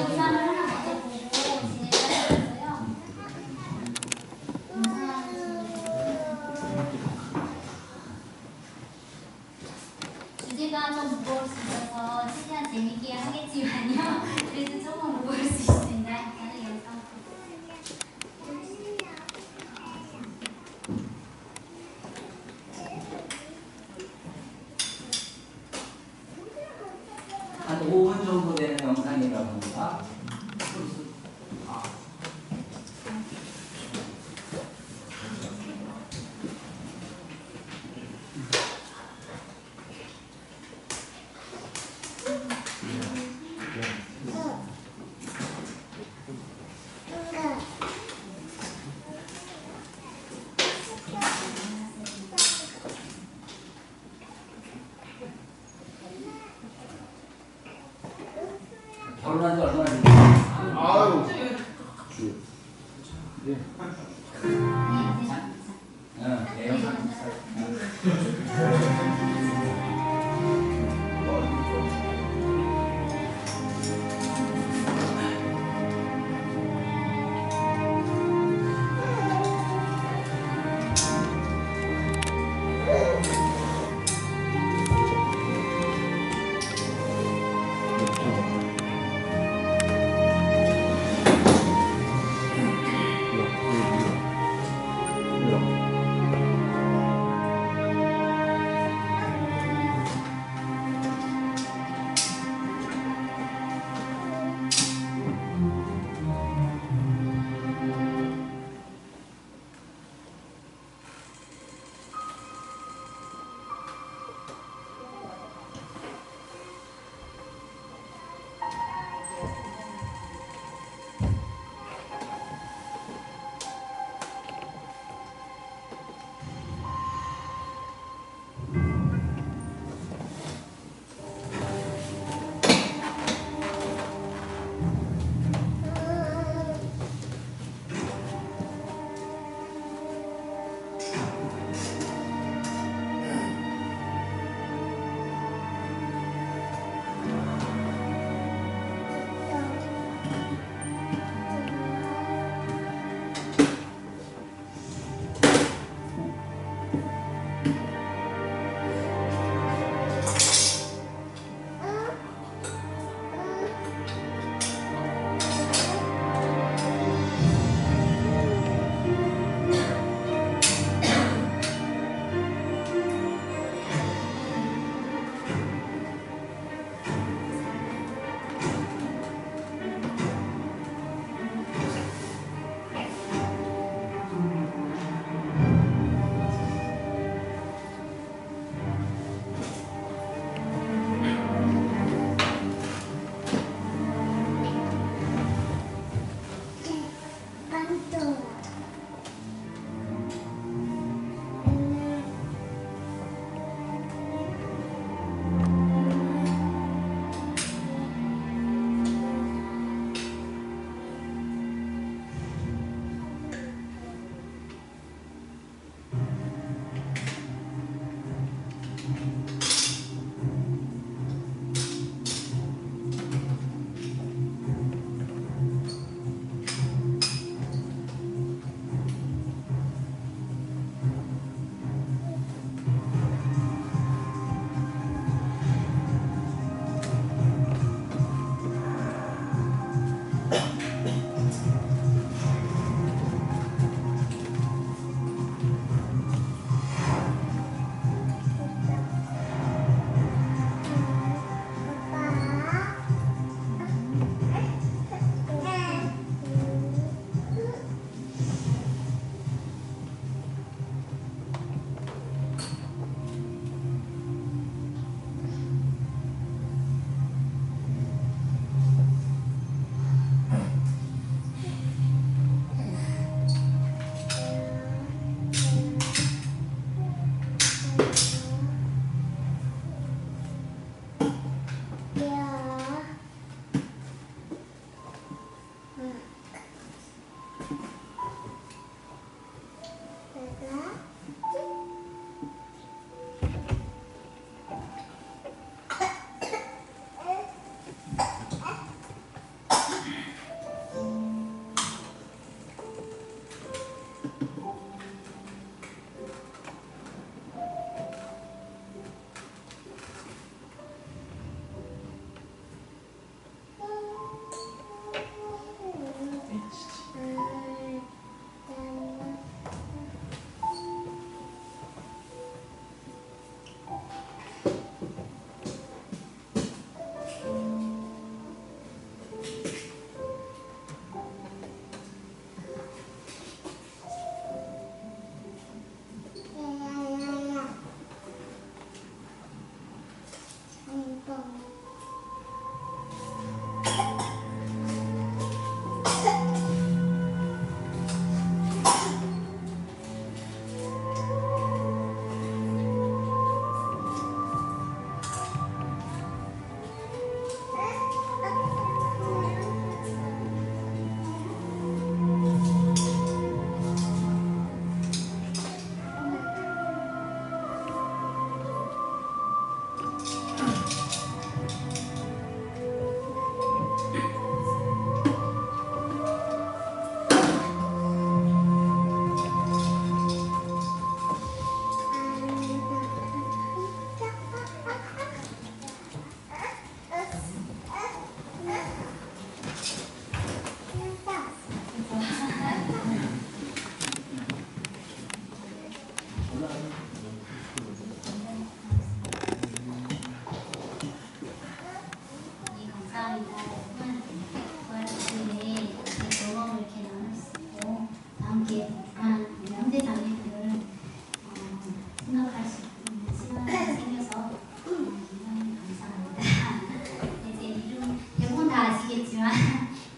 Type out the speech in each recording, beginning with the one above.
영상을 하나 먼저 보고 진행하겠어요. 주제가 좀 무거울 수 있어서 최대한 재밌게 하겠지만요. 그래도 조금 무거울 수 있습니다. 다른 영상 한 5분 정도 되는 영상이라고 합니다. 결혼한 지 얼마나 됐어요? 아유. 네. 내 영상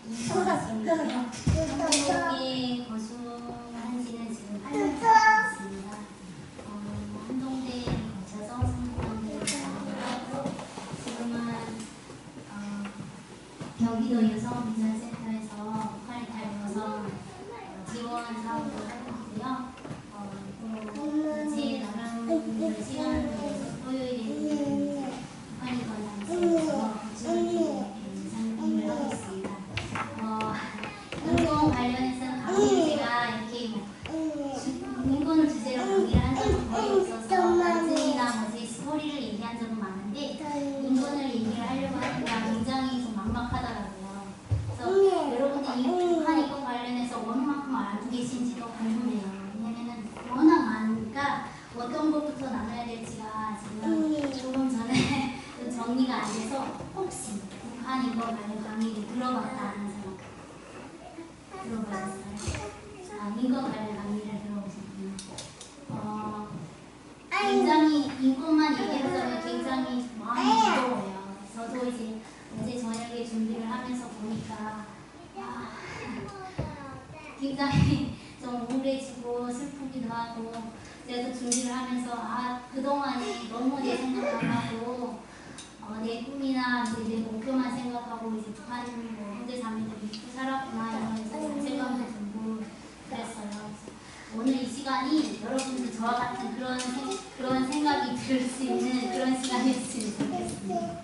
이수아씨고요. 한동대에 거주한 지는 지금 8년 됐습니다. 한동대에 거쳐서 성북동대에 거주하고 지금은 경기도 여성비전센터에서 북한이 탈북여성 지원 사업을 하고 있고요. 또 제 나름 시간을 위해서 토요일에 북한이 관련해서 상담을 하고 있습니다. 인권 관련해서는 강의를 제가 이렇게 인권을 주제로 강의를 한 적은 거의 없어서 말씀이나 제 스토리를 얘기한 적은 많은데 인권을 얘기를 하려고 하니까 굉장히 좀 막막하더라고요. 그래서 여러분들이 북한 인권 관련해서 얼마만큼 알고 계신지도 궁금해요. 왜냐면은 워낙 많으니까 어떤 것부터 나눠야 될지가 지금 조금 전에 정리가 안 돼서 혹시 북한 인권 관련 강의를 들어봤다는 사람 들어보셨어요? 인권 관련 강의를 들어보셨군요. 굉장히 인권만 얘기하자면 굉장히 마음이 무거워요. 저도 이제 어제 저녁에 준비를 하면서 보니까 굉장히 좀 우울해지고 슬프기도 하고 제가 준비를 하면서 그동안에 너무 내 생각만 하고 내 꿈이나 이제 내 목표만 생각하고 이제 북한 형제 자매들 믿고 살았구나 이러면서 자책감도 들고 그랬어요. 오늘 이 시간이 여러분들 저와 같은 그런 생각이 들 수 있는 그런 시간이었으면 좋겠습니다.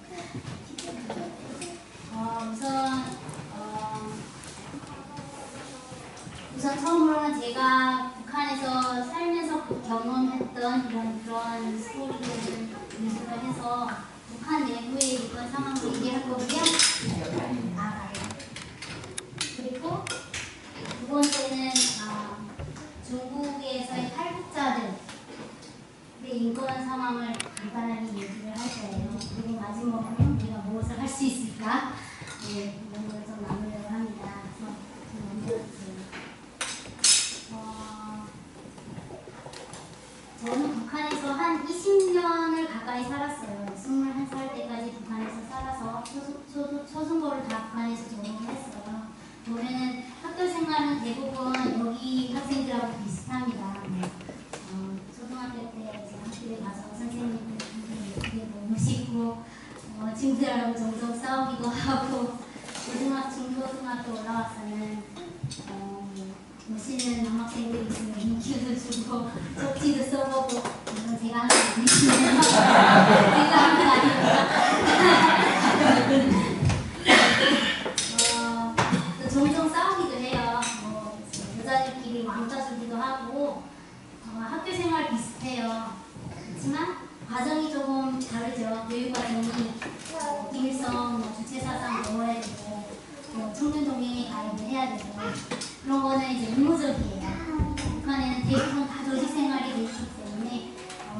우선 처음으로는 제가 북한에서 살면서 경험했던 그런 스토리들을 연습을 해서 북한 내부의 이번 상황을 얘기할 거고요. 그리고 두 번째는 중국에서의 탈북자들의 인권 상황을 간단하게 얘기를 할 거예요. 그리고 마지막으로 우리가 무엇을 할 수 있을까? 이런 걸 좀 나누려고 합니다. 그래서 좀 넘겨주세요. 저는 북한에서 한 20년을 가까이 살았어요. 21살 때까지 북한에서 살아서 초중고를 다 북한에서 졸업을 했어요. 올해는 학교 생활은 대부분 여기 학생들하고 비슷합니다. 초등학교 때 이제 학교에 가서 선생님들 예쁘게 모시고 친구들하고 종종 싸우기도 하고 중고등학교 올라와서는 멋있는 남학생들이 있으면 인기도 주고 쪽지도 써보고 이건 제가 하는 거 아니에요. 제가 하는 거 아니니까 종종 싸우기도 해요. 여자들끼리 왕따 주기도 하고 학교 생활 비슷해요. 그렇지만 과정이 조금 다르죠. 교육 과정이 김일성 주체사상 배워야 되고 청년 동맹에 가입을 해야 되고 그런 거는 이제 의무적이에요. 북한에는 대부분 다 조직 생활이 돼 있기 때문에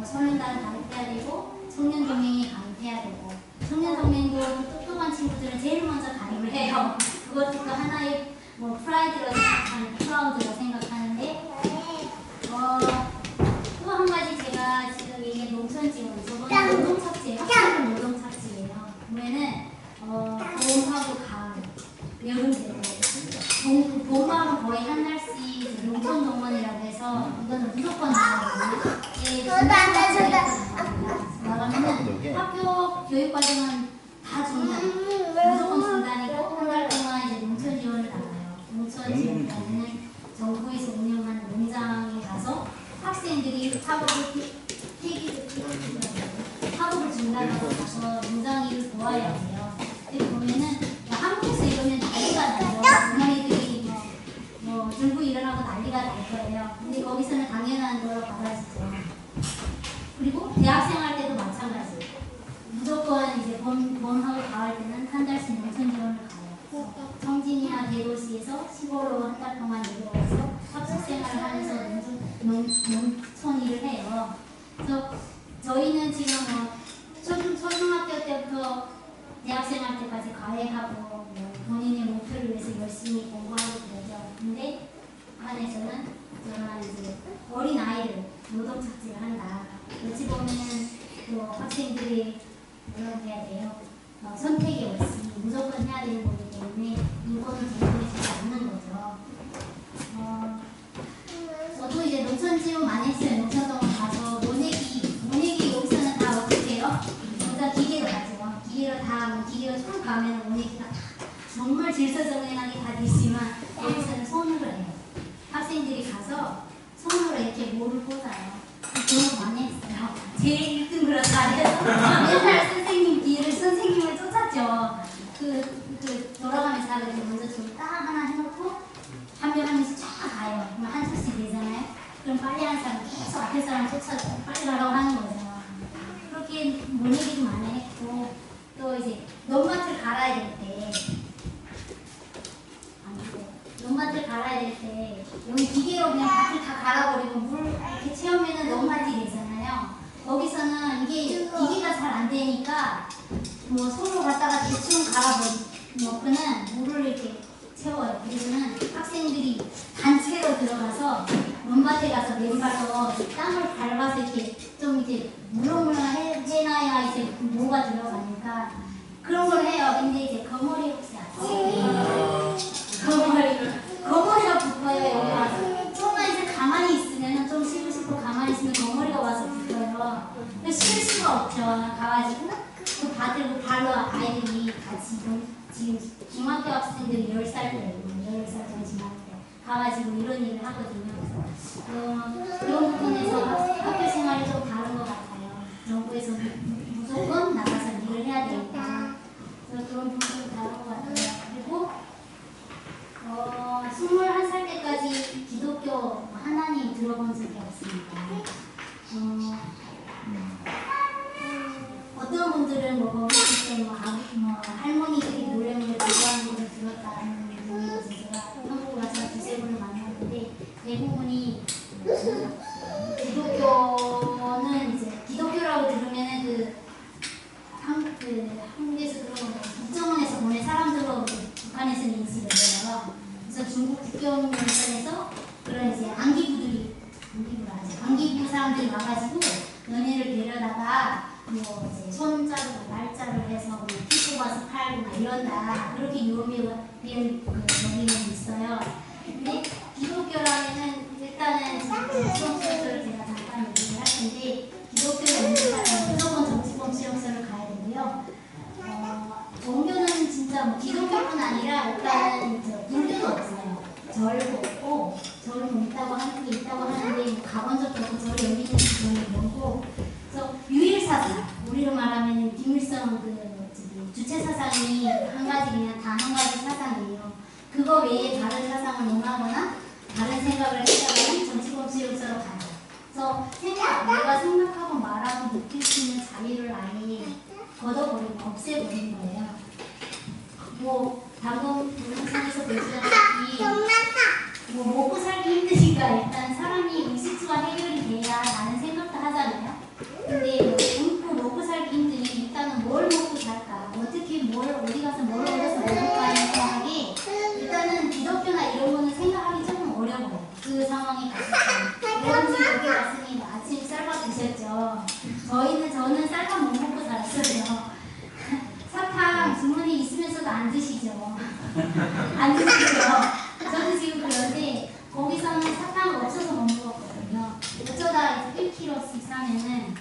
소년단 가입해야 되고 청년 동맹에 가입해야 되고 청년 동맹도 똑똑한 친구들은 제일 먼저 가입을 해요. 그것도 또 하나의 프라이드로 생각하는 프라우드로 생각하는데 또 한 가지 제가 지금 얘기한 농촌 지원 저번에 노동착지 학생들 노동착지예요. 보면은 봄하고 가을 여름 되고 봄하고 거의 한 달씩 농촌 동원이라고 해서 이거는 무조건 나가거든요. 나가면은 학교 교육 과정은 다 중단, 무조건 중단이고 한 달 동안 이제 농촌 지원을 나가요. 농촌 지원이라는 정부에서 운영하는 농장에 가서 학생들이 학업을 중단하고 가서 농장 일을 도와야 돼요. 근데 보면은 한국에서 이러면 난리가 나요. 어머니들이 들고 일어나고 난리가 날 거예요. 근데 거기서는 당연한 거로 받아주죠. 그리고 대학생 할 때도 마찬가지. 무조건 이제 봄하고 가을 때는 한 달씩 농촌 지원을 가요. 청진이나 대도시에서 시골로 한 달 동안 내려와서 학습 생활을 하면서 농촌 일을 해요. 그래서 저희는 지금 초등학교 때부터 대학생 할 때까지 과외하고 본인의 목표를 위해서 열심히 공부하고 그러죠. 근데 북한에서는 저런 이제 어린 아이들 노동 착지를 한다. 어찌 보면은 또 학생들이 뭐라고 해야 돼요? 선택의 원칙 무조건 해야 되는 거기 때문에 인권을 정말 질서정연하게 다 돼 있지만 여기서는 손으로 해요. 학생들이 가서 손으로 이렇게 모를 꽂아요. 저는 많이 했어요. 제일 1등으로 잘해서 맨날 선생님 뒤를 선생님을 쫓았죠. 돌아가면서 하거든요. 먼저 줄 딱 하나 해놓고 한 명 한 명씩 쫙 가요. 그럼 한 수씩 되잖아요. 그럼 빨리 하는 사람 계속 앞에 사람 쫓아서 빨리 가라고 하는 거죠. 그렇게 모내기도 많이 했고 또 이제 논밭을 갈아야 될 때 논밭을 갈아야 될 때 여기 기계로 그냥 밭을 다 갈아버리고 물 이렇게 채우면은 논밭이 되잖아요. 거기서는 이게 기계가 잘 안 되니까 뭐 손으로 갖다가 대충 갈아버리면은 물을 이렇게 채워요. 그러면은 학생들이 단체로 들어가서 논밭에 가서 맨발로 땅을 밟아서 이렇게 좀 이렇게 물렁물렁 해놔야 이제 뭐가 들어가니까 그런 걸 해요. 근데 이제 거머리 혹시 아세요? 거머리가 붙어요. 여기 와서 조금만 이제 가만히 있으면 좀 쉬고 싶고 가만히 있으면 거머리가 와서 붙어요. 근데 쉴 수가 없죠. 가가지고 그 밭을 발로 아이들이 같이 지금 중학교 학생들이 10살 때예요. 10살 전심할 때 가가지고 이런 일을 하거든요. 이런 부분에서 학교 생활이 좀 다른 것 같아요. 정부에서 무조건 나가서 일을 해야 되니까 그래서 그런 부분이 다른 것 같아요. 그리고 21살 때까지 기독교 하나님 들어본 적이 없습니다. 어떤 분들은 뭐 거기 있을 때 할머니들이 노래를 좋아하는 걸 들었다는 분이 제가 한국 와서 두세 분을 만났는데 대부분이 기독교는 이제 기독교라고 들으면은 한국에서 그런 거 국정원에서 보낸 사람들로 북한에서는 인식을 해요. 그래서 중국 국경면에서 그런 이제 안기부 사람들이 와가지고 너네를 데려다가 뭐 이제 손자루 날짜를 해서 뭐 피 뽑아서 팔고 막 이런다 그렇게 유명한 여기는 있어요. 근데 기독교라면은 일단은 정치범 수용소를 제가 잠깐 얘기를 할 텐데 기독교는 무조건 정치범 수용소를 가야 되고요. 종교는 진짜 뭐 기독교뿐 아니라 일단은 불교도 없어요. 절도 없고 절은 있다고 하는 게 있다고 하는데 뭐 가본 적도 없고 절이 여기 있는 경우는 없고 그래서 유일사상 우리로 말하면 김일성 주체 사상이 한 가지 그냥 단 한 가지 사상이에요. 그거 외에 다른 사상을 논하거나 다른 생각을 했다가는 정치범 수용소로 가요. 그래서 내가 생각하고 말하고 느낄 수 있는 자유를 아예 걷어버리고 없애버린 거예요. 뭐 방금 동영상에서 보시다시피 뭐 먹고 살기 힘드니까 일단 사람이 의식주가 해결이 돼야 라는 생각도 하잖아요. 근데 뭐 굶고 먹고 살기 힘드니 일단은 뭘 먹고 살까 어떻게 어디 가서 뭘 얻어서 먹을까 하는 생각이 일단은 기독교나 이런 거는 생각하기 조금 어려워요. 그 상황에 갔을 때 여러분들 여기 왔으니 아침 쌀밥 드셨죠. 저는 쌀밥 못 먹고 살았어요. 사탕 주머니 있으면서도 안 드시죠. 안 드시죠. 저도 지금 그런데 거기서는 사탕 없어서 못 먹었거든요. 어쩌다 1kg씩 사면은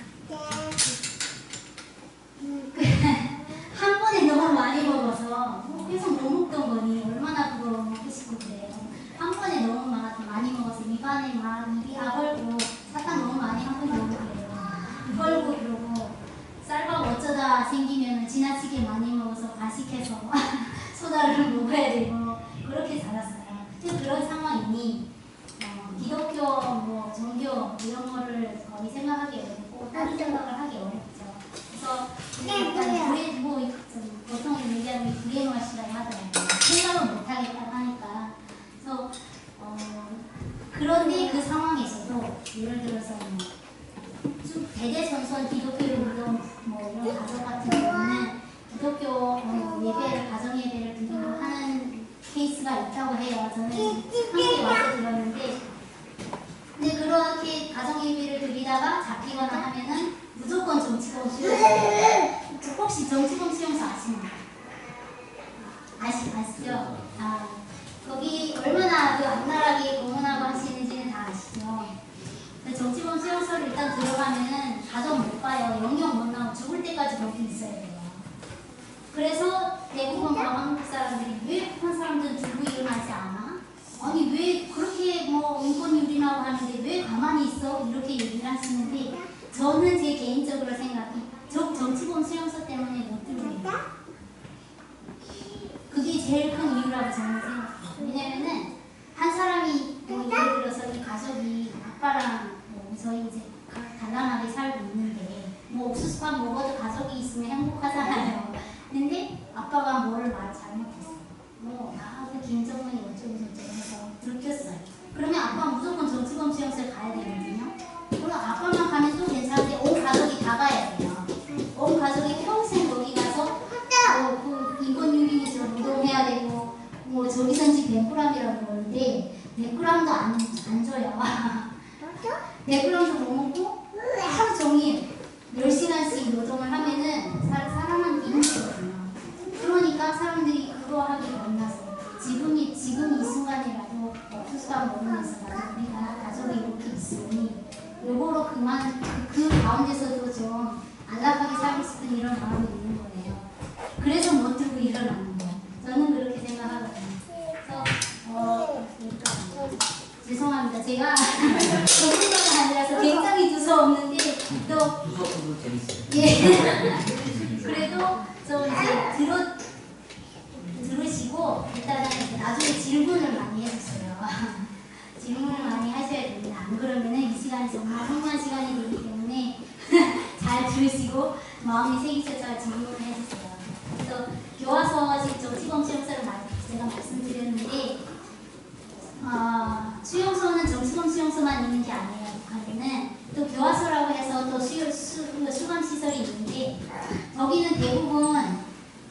한 번에 너무 많이 먹어서 계속 못 먹던 거니 얼마나 그거 먹고 싶고 그래요. 한 번에 너무 많이 먹어서 입안에 막 입이 아벌고 사탕 너무 많이 한 번에 먹고 그래요. 벌고 그러고 쌀밥 어쩌다 생기면 지나치게 많이 먹어서 과식해서 소다를 먹어야 되고 그렇게 자랐어요. 그런 상황이니 기독교, 뭐 종교 이런 거를 거의 생각하기 어렵고 다른 생각을 하기 어렵죠. 그래서 약간 보통 얘기하면 불행하시다고 하더라고요. 생각을 못하겠다고 하니까. 그래서 그런데 그 상황에서도 예를 들어서 쭉 대대손손 기독교를 믿던 뭐 이런 가족 같은 경우는 기독교 예배를 가정 예배를 드리고 하는 케이스가 있다고 해요. 저는 한국에 와서 들었는데, 근데 그렇게 가정 예배를 드리다가 잡히거나 하면은 무조건 정치범 수용소. 혹시 정치범 수용소 아시나요? 아시죠? 거기 얼마나 그 악랄하게 공헌하고 하시는지는 다 아시죠? 정치범 수용소를 일단 들어가면은 가정 못 봐요. 영영 못 나오고 죽을 때까지 거기 있어야 돼요. 그래서 대부분 한국 사람들이 왜 저는 제 개인적으로 생각이 정치범 수용소 때문에 못 들어요. 그게 제일 큰 이유라고 저는 생각해요. 왜냐면은 한 사람이 뭐 예를 들어서 이 가족이 아빠랑 뭐 저희 이제 단란하게 살고 있는데 뭐 옥수수밥 먹어도 가족이 있으면 행복하잖아요. 근데 아빠가 뭐를 잘못했어. 그 김정은이 어쩌고 저쩌고 해서 들켰어요. 그러면 아빠가 무조건 정치범 수용소에 가야 되거든요. 그럼 아빠만 가면 또 괜찮은데 온 가족이 다 가야 돼요. 온 가족이 평생 거기 가서 그 인권유린에서 노동해야 되고 뭐 저기선지 100g이라고 그러는데 100g도 안 줘요. 100g도 못 먹고 하루 종일 10시간씩 노동을 하면은 살아남기 힘들거든요. 그러니까 사람들이 그거 하기 겁나서 지금 이 순간이라도 옥수수밥 먹으면서 우리가 가족이 이렇게 있으니 요거로 그 가운데서도 좀 안락하게 살고 싶은 이런 마음이 있는 거예요. 그래서 못 들고 일어나는 거예요. 저는 그렇게 생각하거든요. 그래서 죄송합니다. 제가 전문가가 아니라서 굉장히 두서없는데 또 두서없어도 재밌어요. 예. 그래도 좀 이제 들으시고 일단은 나중에 질문을 많이 해주세요. 질문을 많이 하셔야 됩니다. 안 그러면은 이 시간이 정말 흥미한 시간이 되기 때문에 잘 들으시고 마음이 새기셔서 질문을 해주세요. 그래서 교화서 정치범 수용소를 제가 말씀드렸는데 수용소는 정치범 수용소만 있는 게 아니에요. 북한에는 또 교화소라고 해서 또 수감 시설이 있는데 거기는 대부분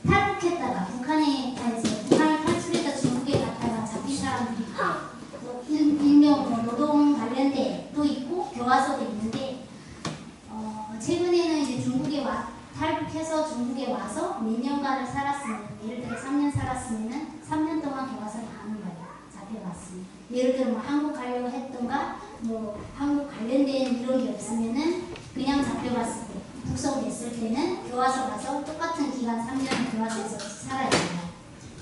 탈북했다가 북한을 탈출해서 중국에 갔다가 잡힌 사람들이 있고 또 일명 노동 관련대도 있고 교화소도 있는데 최근에는 이제 탈북해서 중국에 와서 몇 년간을 살았으면 예를 들어 3년 살았으면은 3년 동안 교화소를 가는 거예요. 잡혀갔으면 예를 들어 뭐 한국 가려고 했던가 뭐 한국 관련된 이런 게 없으면은 그냥 잡혀갔을 때 북송됐을 때는 교화소 가서 똑같은 기간 3년을 교화소에서 살아야 돼요.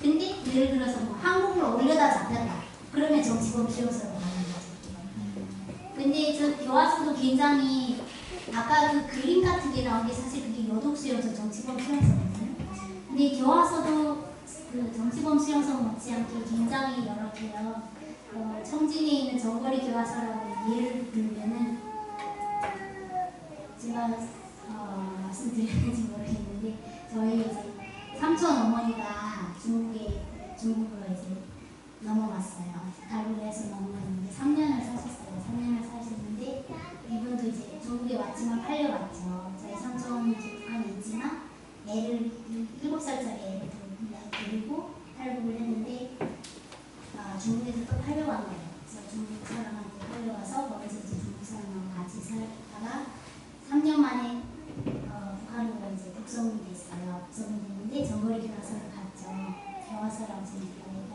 근데 예를 들어서 뭐 한국으로 올려다 잡혔다. 그러면 정치범 수용소로 가는 거죠. 근데 저 교화소도 굉장히 아까 그 그림 같은 게 나온 게 사실 그게 여독 수용소, 정치범 수용소거든요. 근데 교화소도 그 정치범 수용소 못지않게 굉장히 여러 개요. 청진에 있는 정거리 교화소라고 예를 들면은 제가 말씀드렸는지 모르겠는데 저희 이제 삼촌 어머니가 중국으로 이제 넘어갔어요. 탈북해서 넘어갔는데 3년을 사셨어요. 3년을 사셨는데 이분도 이제 중국에 왔지만 팔려갔죠. 저희 삼촌 이제 북한에 있지만 애를 7살짜리 애를 데리고 탈북을 했는데 중국에서 또 팔려간 거예요. 그래서 중국 사람한테 팔려가서 거기서 이제 중국 사람하고 같이 살다가 3년 만에 북한으로 이제 북송이 됐어요. 북송이 됐는데 정거리 교화소를 갔죠. 교화소라고 생각해요.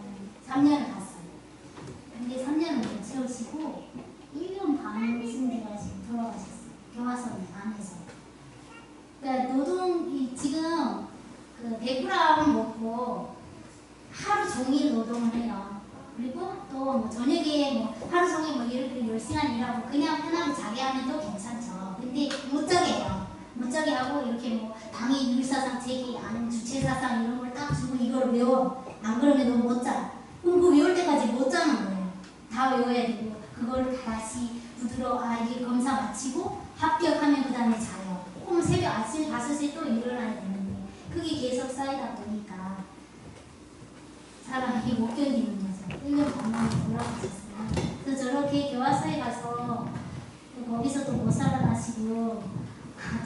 3년을 갔어요. 근데 3년을 못 채우시고 1년 반쯤 돼가지고 돌아가셨어요. 교화소 안에서. 그러니까 지금 그 100g 먹고 하루 종일 노동을 해요. 그리고 또 뭐 저녁에 뭐 하루 종일 뭐 예를 들어 10시간 일하고 그냥 편하게 자게 하면 또 괜찮죠. 근데 못 자게 해요. 못 자게 하고 이렇게 뭐 당일 율사상 제기 아니면 주체사상 이런 걸 딱 주고 이걸 외워. 안 그러면 너 못 자. 그럼 그 외울 때까지 못 자는 거예요. 다 외워야 되고 그걸 다시 이게 검사 마치고 합격하면 그 다음에 자요. 그럼 새벽 아침 5시에 또 일어나야 되는데 그게 계속 쌓이다 보니까 사람이 못 견디는 거죠. 1년 반 만에 돌아가셨어요. 그래서 저렇게 교화소에 가서 거기서도 못 살아가시고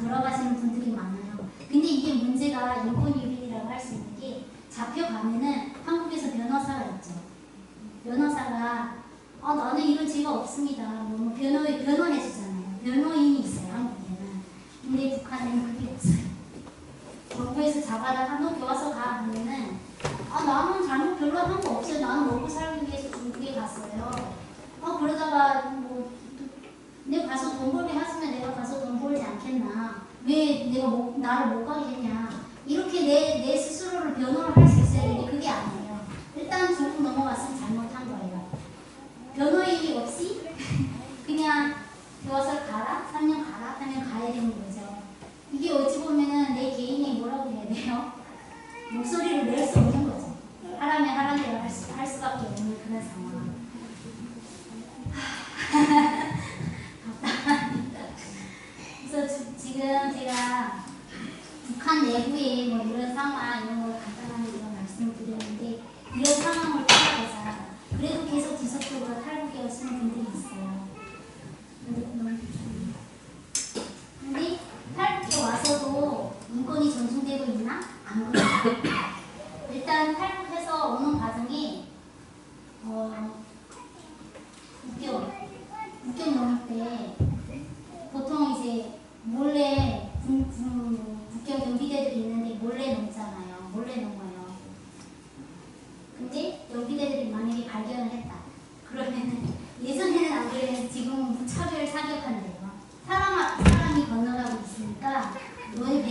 돌아가시는 분들이 많아요. 근데 이게 문제가 인권유린이라고 할 수 있는 게 잡혀가면은 한국에서 변호사가 있죠. 변호사가 나는 이런 죄가 없습니다. 변호해주잖아요. 변호인이 있어요. 한국에는. 근데 북한에는 그게 없어요. 정부에서 잡아다가 너 교화소 가 하면은 나는 잘못 별로 한 거 없어요. 나는 먹고 살기 위해서 중국에 갔어요. 그러다가 뭐 내가 가서 돈 벌게 하시면 내가 가서 돈 벌지 않겠나. 왜 내가 나를 못 가게 했냐. 이렇게 내 스스로를 변호를 할 수 있어야 되는데 그게 아니에요. 일단 중국 넘어갔으면 잘못한 거예요. 변호인이 없이 그냥 교화소를 가라, 3년 가라 상황. 그래서 지금 제가 북한 내부의 뭐 이런 상황 이런 걸 간단하게 좀 말씀을 드렸는데 이런 상황을 따라가자 그래도 계속 지속적으로 탈북에 오시는 분들이 있어요. 근데 탈북에 와서도 인권이 존중되고 있나? 안 그래요. 일단 탈북해서 오는 과정이 6개월 넘을 때 보통 이제 몰래 국경 경비대들이 있는데 몰래 넘잖아요. 몰래 넘어요. 근데 경비대들이 만약에 발견을 했다. 그러면은 예전에는 안 그랬는데 지금은 무차별 사격한대요. 사람이 건너가고 있으니까 너희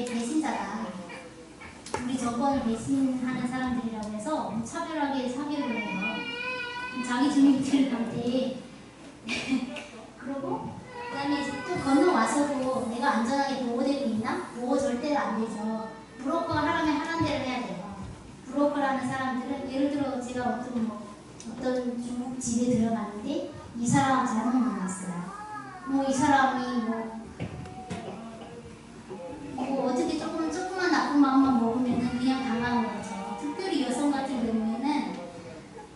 배신자다. 우리 정권을 배신하는 사람들이라고 해서 무차별하게 사격을 해요. 자기 주민들한테 그러고 그다음에 이제 또 건너와서도 내가 안전하게 보호되고 있나? 보호 절대로 안 되죠. 브로커가 하라면 하는 대로 해야 돼요. 브로커라는 사람들은 예를 들어 제가 어떤 중국 집에 들어갔는데 이 사람 잘못 만났어요. 뭐 이 사람이 뭐 어떻게 조금만 나쁜 마음만 먹으면은 그냥 당하는 거죠. 특별히 여성 같은 경우에는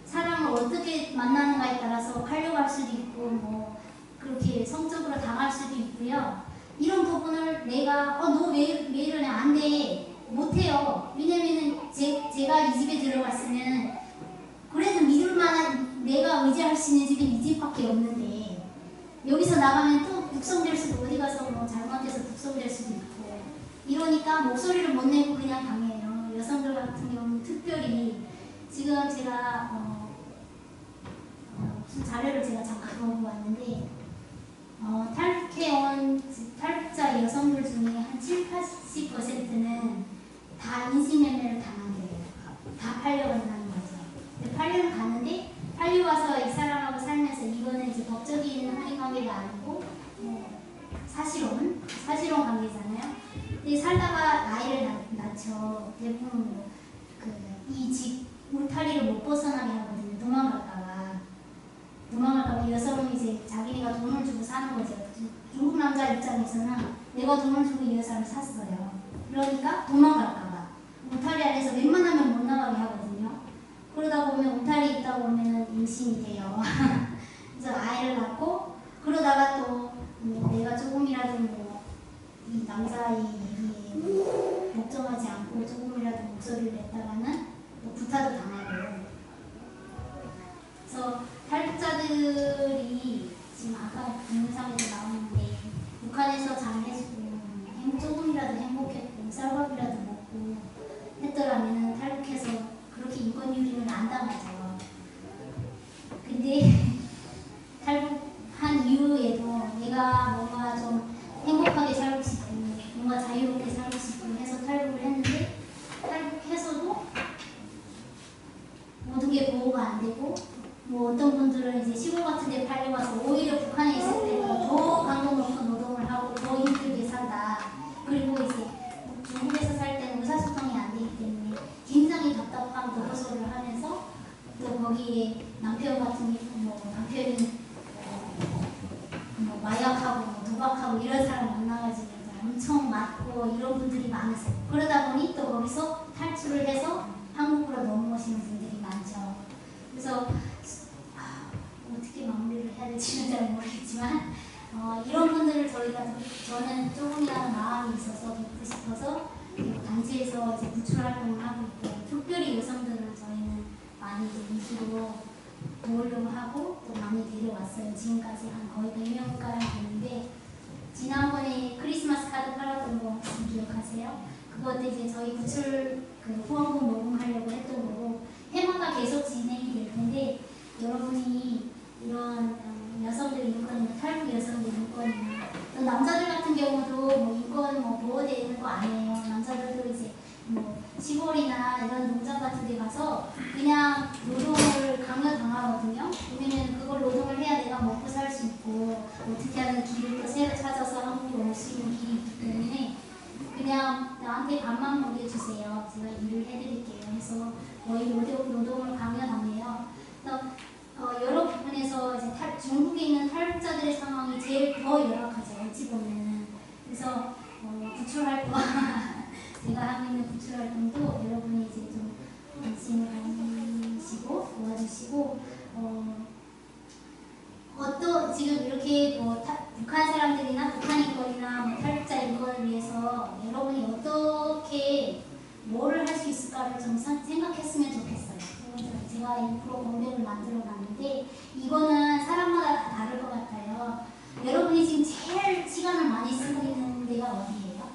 사람을 어떻게 만나는가에 따라서 팔려갈 수도 있고 뭐 그렇게 성적으로 당할 수도 있고요. 이런 부분을 내가 너 왜 이러냐 안 돼. 못해요. 왜냐면은 제가 이 집에 들어갔으면 그래도 믿을 만한 내가 의지할 수 있는 집이 이 집밖에 없는데 여기서 나가면 또 북송될 수도 어디 가서 뭐 잘못해서 북송될 수도 있고 이러니까 목소리를 못 내고 그냥 당해요. 여성들 같은 경우는 특별히 지금 제가 무슨 자료를 제가 잠깐 보고 왔는데 탈북해온 탈북자 여성들 중에 한 70~80%는 다 인신매매를 당한대요. 다 팔려간다는 거죠. 근데 팔려는 가는데 팔려와서 이 사람하고 살면서 이거는 이제 법적인 혼인관계가 아니고 사실혼 관계잖아요. 근데 살다가 나이를 낳죠. 대부분 이 집 울타리를 못 벗어나게 하거든요. 도망갈까봐 여성은 이제 자기네가 돈을 주고 사는 거죠. 중국 남자 입장에서는 내가 돈을 주고 이 여자를 샀어요. 그러니까 도망갈까봐 울타리 안에서 웬만하면 못 나가게 하거든요. 그러다 보면 울타리 있다 보면 임신이 돼요. 그래서 아이를 낳고 그러다가 또 내가 조금이라도 이 남자의 얘기에 걱정하지 않고 조금이라도 목소리를 냈다가는 또 구타도 당하고. 그래서 탈북자들이 지금 아까 동영상에서 나오는데 북한에서 잘해주고 조금이라도 행복했고 쌀밥이라도 먹고 했더라면 탈북해서 그렇게 인권유린을 안 당하죠. 근데 탈북한 이후에도 내가 뭔가 좀 행복하게 살고 싶고 뭔가 자유롭게 살고 싶고 해서 탈북을 했는데 탈북해서도 모든 게 보호가 안 되고 뭐 어떤 분들은 이제 시골 같은 데 팔려와서 오히려 북한에 있을 때는 더 강도 높은 노동을 하고 더 힘들게 산다. 그리고 이제 중국에서 살 때는 의사소통이 안 되기 때문에 굉장히 답답한 도로소를 하면서 또 거기에 남편이 마약하고 도박하고 이런 사람 만나가지고 엄청 맞고 이런 분들이 많으세요. 그러다 보니 또 거기서 탈출을 해서 한국으로 넘어오시는 분들이 많죠. 그래서 어떻게 마무리를 해야 될지는 잘 모르겠지만 이런 분들을 저는 조금이라도 마음이 있어서 돕고 싶어서 단체에서 이제 구출 활동을 하고 있고 특별히 여성들을 저희는 많이 위주로 도우려고 하고 또 많이 데려왔어요. 지금까지 한 거의 100명가량 됐는데 지난번에 크리스마스 카드 팔았던 거 혹시 기억하세요? 그것도 이제 저희 구출 후원금 모금하려고 했던 거고 해마다 계속 진행이 될 텐데 여러분이 이런 여성들 인권이나 탈북 여성들 인권이나 또 남자들 같은 경우도 뭐 인권 보호되는 거 아니에요. 남자들도 이제 뭐 시골이나 이런 농장 같은 데 가서 그냥 노동을 강요당하거든요. 왜냐면 그걸 노동을 해야 내가 먹고 살 수 있고 어떻게 하는 길을 또 새로 찾아서 한국으로 올 수 있는 길이 있기 때문에 그냥 나한테 밥만 먹여주세요. 제가 일을 해드릴게요. 해서 거의 노동을 강요당해요. 그래서 제일 더 열악하죠. 어찌 보면은. 그래서 구출 활동 제가 하고 있는 구출 활동도 여러분이 이제 좀 관심을 가지시고 도와주시고 지금 이렇게 북한 사람들이나 북한 인권이나 탈북자 인권을 위해서 여러분이 어떻게 뭐를 할 수 있을까를 좀 생각했으면 좋겠어요. 제가 이 프로 공백을 만들어 놨는데 이거는 사람마다 다 다를 것 같아요. 여러분이 지금 제일 시간을 많이 쓰고 있는 데가 어디예요?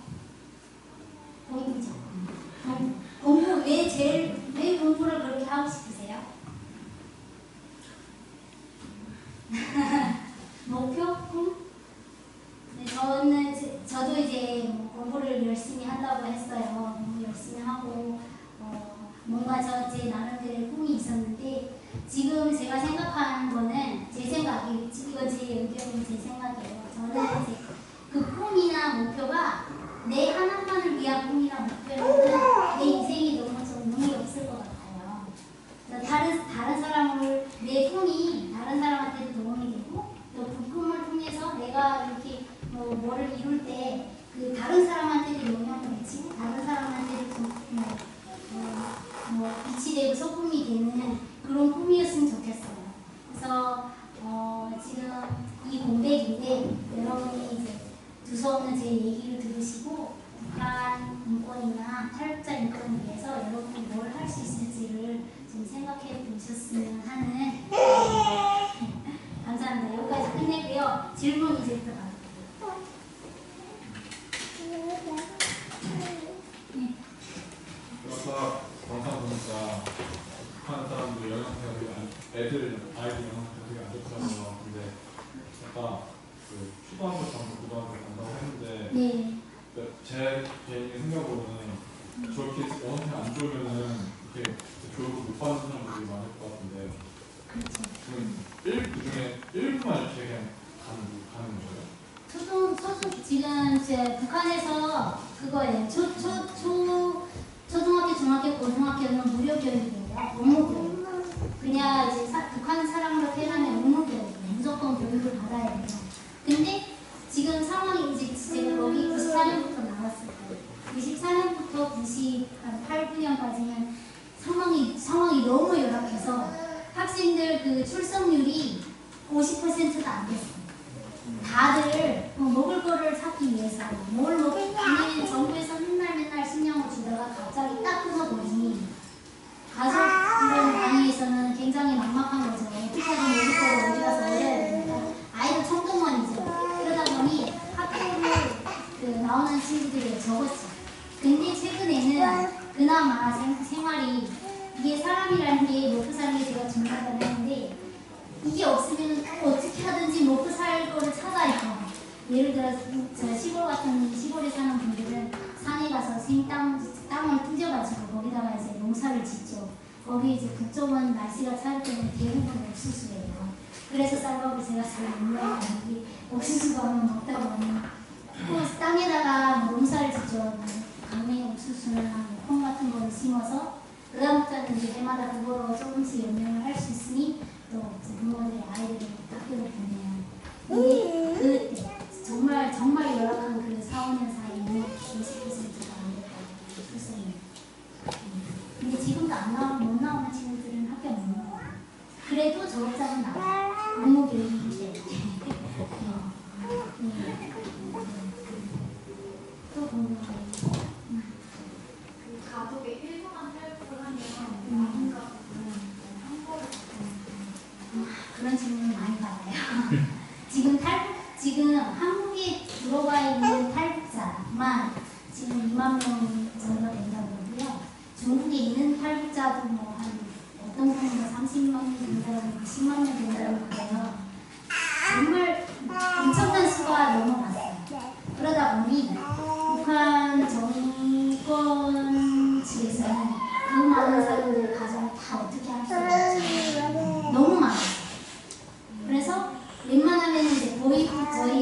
공부죠. 공부 왜 공부를 그렇게 하고 싶으세요? 목표? 꿈? 네, 저도 이제 공부를 열심히 한다고 했어요. 공부 열심히 하고 뭔가 제 나름대로의 꿈이 있었는데 지금 제가 생각하는 거는 제 생각이 이거 제 의견이 제 생각이에요. 저는 이제 그 꿈이나 목표가 내 하나만을 위한 꿈이나 목표는 내 인생이 너무 좀 의미 없을 것 같아요. 다른 사람을 내 꿈이 다른 사람한테도 도움이 되고 또 그 꿈을 통해서 내가 이렇게 뭐를 이룰 때 그 다른 사람한테도 영향을 미치고 다른 사람한테도 좀 빛이 되고 소금이 되는 그런 꿈이었으면 좋겠어요. 그래서 지금 이 공백인데 여러분이 이제 두서없는 제 얘기를 들으시고 북한 인권이나 탈북자 인권을 위해서 여러분이 뭘 할 수 있을지를 좀 생각해 보셨으면 하는 감사합니다. 여기까지 끝내고요. 질문 이제부터 받을게요. 아까 영상 보니까 북한 사람들 영양사가 아이들 영양사가 되게 안 좋다고요. 근데 아까 그 초등학교 가고 고등학교 간다고 했는데 네. 제 개인의 생각으로는 저렇게 영양사 안 좋으면은 이렇게 교육을 못 받는 사람들이 많을 것 같은데 그렇죠. 지금 그중에 일부만 이렇게 그냥 가는 거예요? 지금 이제 북한에서 그거예요. 초등학교, 중학교, 고등학교는 무료 교육이에요. 의무 교육. 그냥 이제 북한 사람으로 태어나면 의무 교육이에요. 무조건 교육을 받아야 돼요. 근데 지금 상황이 이제 제가 거기 94년부터 나왔을 거예요. 94년부터 98~9년까지는 상황이 너무 열악해서 학생들 그 출석률이 50%가 안 됐어요. 다들 먹을 거를 사기 위해서 뭘 먹으면 정부에서 맨날 신경을 주다가 갑자기 딱 끊어버리니 가족 이런 단위에서는 굉장히 막막한 거죠. 어떻게 하든 먹을 거를 어디 가서 얻어야 되니까 아이들 청동원이죠. 그러다 보니 학교를 나오는 친구들이 적었죠. 근데 최근에는 그나마 생활이 이게 사람이라는 게 먹고 사는 게 제가 중요하다고 했는데 이게 없으면 어떻게 하든지 먹고 살 거를 찾아요. 예를 들어서 저 시골에 사는 분들은 산에 가서 땅을 뜯어가지고 거기다가 이제 농사를 짓죠. 거기 이제 그쪽은 날씨가 차일 때는 대부분 옥수수예요. 그래서 쌀밥을 제가 잘 유명한 게 옥수수가 먹다 보니 또 땅에다가 농사를 짓죠. 강냉이 옥수수나 콩 같은 거를 심어서 그다음부터는 이제 해마다 그거로 조금씩 연명을 할 수 있으니 또 부모들의 아이들을 학교를 보내요. 근데 그때 정말 열악한 그 4~5년 사이에 20%가 안 됐다고 출생이. 근데 지금도 못 나오는 친구들은 학교 못 나와요. 그래도 졸업장은 나와요. 의무 교육이기 때문에. 또 궁금한 거. 그 가족의 일부만 탈북을 하면 그런 질문 많이 받아요. 지금 한국에 들어와 있는 탈북자만 지금 2만 명 정도 된다고 그러고요. 중국에 있는 탈북자도 뭐 한 어떤 분은 30만 명 된다고 20만 명 된다고 그래요. 정말 엄청난 수가 넘어갔어요. 그러다 보니 북한 정권 측에서는 그 많은 사람들 가정을 다 어떻게 할 수 있을지 너무 많아요. 그래서 웬만하면 이제 저희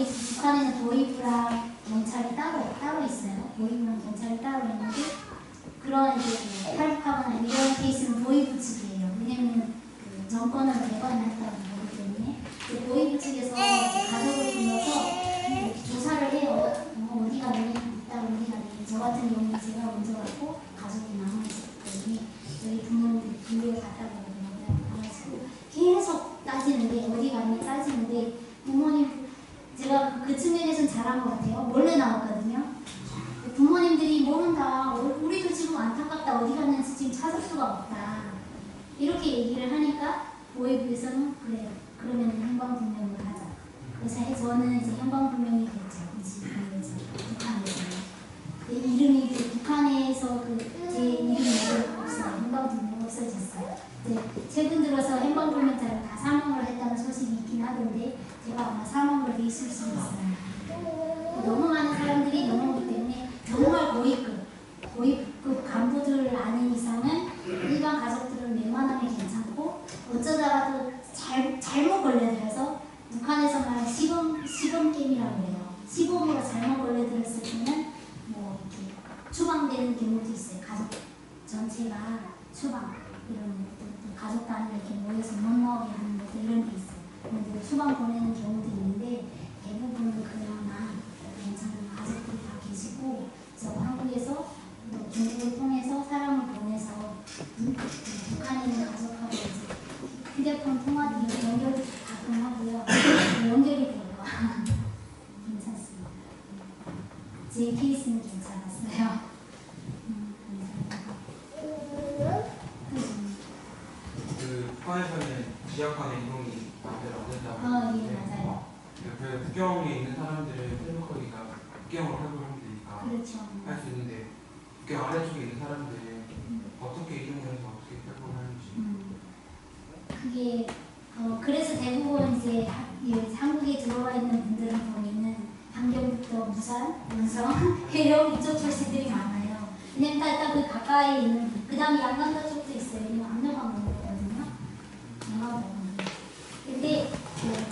북한에는 도의부랑 경찰이 따로 있어요. 도의부랑 경찰이 따로 있는데 그런 이제 탈북하거나 이런 케이스는 도의부 측이에요. 왜냐면 그 정권을 개관했다는 거기 때문에 그 도의부 측에서 가족을 불러서 잘한 것 같아요. 몰래 나왔거든요. 부모님들이 모른다. 우리도 지금 안타깝다. 어디 갔는지 지금 찾을 수가 없다. 이렇게 얘기를 하니까 보회부에서는 그래요. 그러면 행방불명으로 하자. 그래서 저는 이제 행방불명이 됐죠. 이 집에서 북한에서. 이름이 북한에서 제 이름이 없어요. 행방불명 없어졌어요. 최근 들어서 행방불명자를 다 사망을 했다는 소식이 있긴 하던데 제가 아마 사망으로 돼 있을 수 있어요. 너무 많은 사람들이 넘어오기 때문에 정말 고위급 간부들 아닌 이상은 일반 가족들은 웬만하면 괜찮고 어쩌다가도 잘못 걸려들어서 북한에서 말하는 시범게임이라고 해요. 시범으로 잘못 걸려들었을 때는 뭐 이렇게 추방되는 경우도 있어요. 가족 전체가 추방 이런 것도 가족 단위 이렇게 모여서 못 나오게 하는 것도 이런 게 있어요. 그런데 추방 보내는 경우도 있는데 대부분은 그나마 괜찮은 가족들이 다 계시고 그래서 한국에서 또 중국을 통해서 사람을 보내서 북한에 있는 가족하고 이제 휴대폰 통화도 연결 가끔 하고요. 연결이 돼요. 괜찮습니다. 제 케이스는 괜찮았어요. 북한에서는 지역간의 이동이 마음대로 안 된다고 예, 맞아요. 그 국경에 있는 사람들은 생각하기가 국경으로 활동하면 되니까 그렇죠. 할 수 있는데 국경 아래쪽에 있는 사람들은 어떻게 이동해서 어떻게 활동하는지 그게 그래서 대부분 이제 한국에 들어와 있는 분들은 보면은 함경부터 부산, 원성, 해령 이쪽 출신들이 많아요. 왜냐면 일단 그 가까이 있는 그 다음에 양강도 쪽도 있어요. 왜냐면 압력강도거든요. 양강도. 근데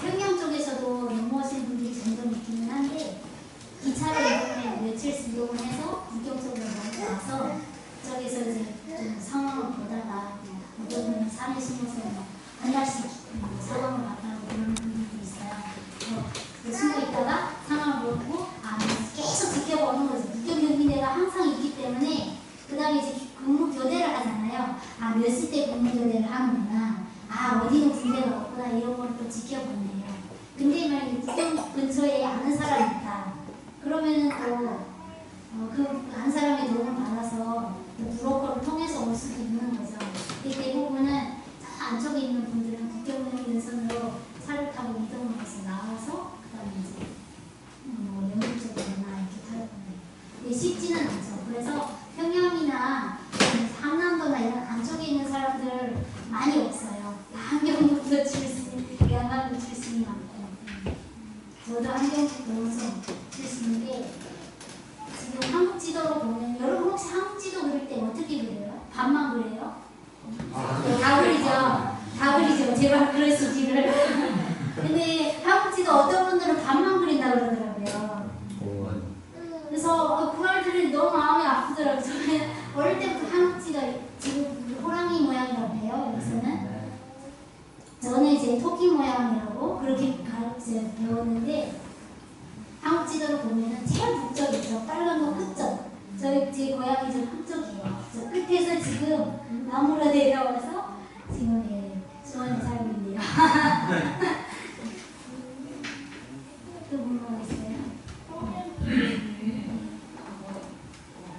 평양 쪽에서도 넘어오신 분들이 점점 있기는 한데 기차로 이동을 해서 국경 쪽으로 넘어와서 저기서 이제 좀 상황을 보다가 어떤 분은 산에 숨어서 한 달씩 상황을 봤다고 그러는 분들도 있어요. 숨어 있다가 상황을 보고 계속 지켜보는 거죠. 국경 경비대가 항상 있기 때문에 그 다음에 이제 근무 교대를 하잖아요. 몇 시 때 근무 교대를 하는구나. 어디는 군대가 없구나. 이런 걸 또 지켜보네요. 근데 만약에 국경 근처에 아는 사람이 있다. 그러면은 또 그 한 사람의 도움을 받아서 브로커를 통해서 올 수도 있는 거죠. 근데 대부분은 저 안쪽에 있는 분들은 국경면선으로 차를 타고 이동을 해서 나와서 그다음에 이제 영국 쪽으로나 이렇게 타고 가요. 근데 쉽지는 않죠. 그래서 평양이나 한남도나 이런 안쪽에 있는 사람들 많이 없어요. 한경북도 출신, 양강도 출신이 많고 저도 한경북 농성 출신인데 지금 한국 지도로 보면 여러분 혹시 한국 지도 그릴 때 어떻게 그려요? 반만 그려요? 다 그리죠? 다 그리죠? 제발 그러시기를. 근데 한국 지도 어떤 분들은 반만 그린다고 그러더라고요. 그래서 그 말들이 너무 마음이 아프더라고요. 저는 어릴 때부터 한국 지도 지금 호랑이 모양이라고 해요. 여기서는. 저는 이제 토끼 모양이라고 그렇게 배웠는데 한국 지도를 보면은 제일 북쪽이죠. 빨간 거 끝쪽. 제 고향이 좀 북쪽이에요. 저 끝에서 지금 나무로 내려와서 지금 수원에 살고 있네요. 또 궁금한 거 있어요?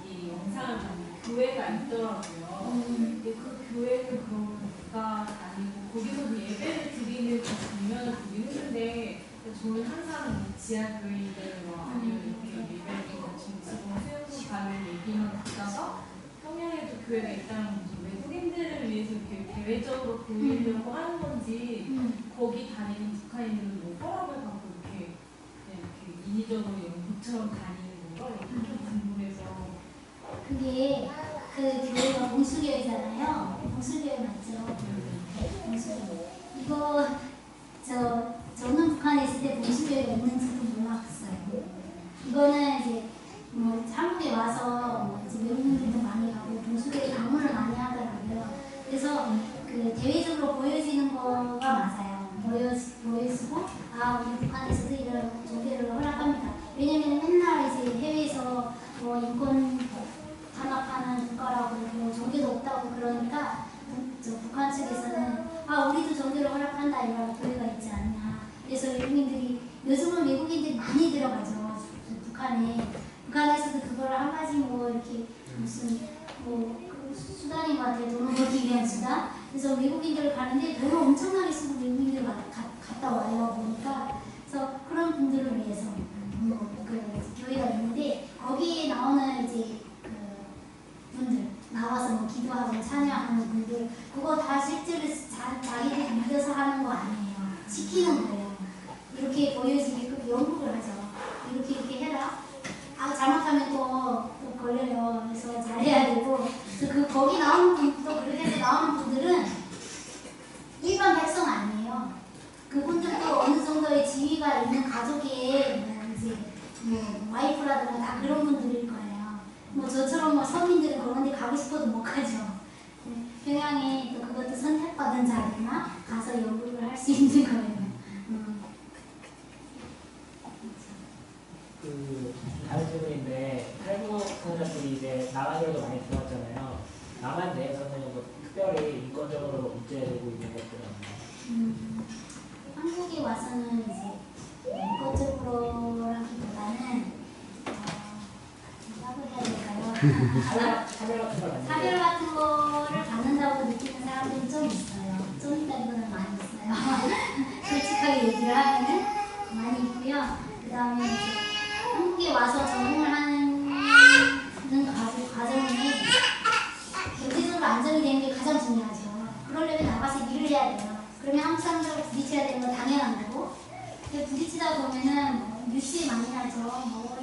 이 영상을 보면 교회가 있더라고요. 근데 그 교회를 그럼 누가 다니고 거기서 예배를 드리는 그 장면을 보기 힘든데 저는 항상 지하교회들 아니면 이렇게 예배를 중지고 수용소 가는 얘기만 듣다가 평양에도 교회가 있다는 건지 외국인들을 위해서 이렇게 대외적으로 보이려고 하는 건지 거기 다니는 북한인들은 뭐 허락을 받고 이렇게 인위적으로 영국처럼 다니는 건가? 이렇게 좀 궁금해서. 그게 그 교회가 봉수교회잖아요. 봉수교회 맞죠? 봉수교회. 이거 저는 북한에 있을 때 봉수교회가 있는지도 몰랐어요. 이거는 이제 한국에 와서 이제 외국인들도 많이 가고 봉수교회 방문을 많이 하더라고요. 그래서 그 대외적으로 보여지는 거가 맞아요. 보여지고 우리 북한에서도 이런 종교를 허락합니다. 왜냐면 맨날 이제 해외에서 인권 탄압하는 국가라고 그러고 종교도 없다고 그러니까 북한 측에서는 우리도 종교를 허락한다 이런 교회가 있지 않냐. 그래서 외국인들이 요즘은 외국인들이 많이 들어가죠. 북한에서도 그거를 한 가지 뭐 이렇게 무슨 그 수단인 것 같아요. 돈을 벌기 위한 수단. 그래서 외국인들 가는데 돈을 엄청나게 쓰고 외국인들 갔다 와요. 보니까 그래서 그런 분들을 위해서 그 교회가 있는데 거기에 나오는 이제 그 분들 나와서 뭐 기도하고 찬양하는 분들 그거 다 실제로 자기들이 믿어서 하는 거 아니에요. 시키는 거예요. 이렇게 보여지게끔 연극을 하죠. 이렇게 해라. 잘못하면 또 걸려요. 그래서 잘해야 되고. 그래서 거기 나오는 분도 그렇게 해서 나오는 분들은 일반 백성 아니에요. 그분들도 어느 정도의 지위가 있는 가족의 이제 와이프라든가 다 그런 분들일 거예요. 뭐 저처럼 뭐 서민들은 그런 데 가고 싶어도 못 가죠. 평양에 또 그것도 선택받은 자리나 가서 연극을 할 수 있는 거예요. 다른 질문인데 탈북자들이 이제 남한으로도 많이 들어왔잖아요. 남한 내에서는 뭐 특별히 인권적으로 문제되고 있는 것들은 한국에 와서는 이제 인권적으로라기보다는 뭐라고 해야 될까요? 차별 같은 걸 많이 사별 같은 거를 받는다고 느끼는 사람들은 좀 있어요. 좀 있다기보다는 많이 있어요. 솔직하게 얘기를 하면은 많이 있고요. 그 다음에 한국에 와서 적응을 하는 과정이 경제적으로 안정이 되는 게 가장 중요하죠. 그러려면 나가서 일을 해야 돼요. 그러면 한국 사람들하고 부딪혀야 되는 건 당연한 거고 부딪히다 보면은 뭐 뉴스에 많이 나죠. 뭐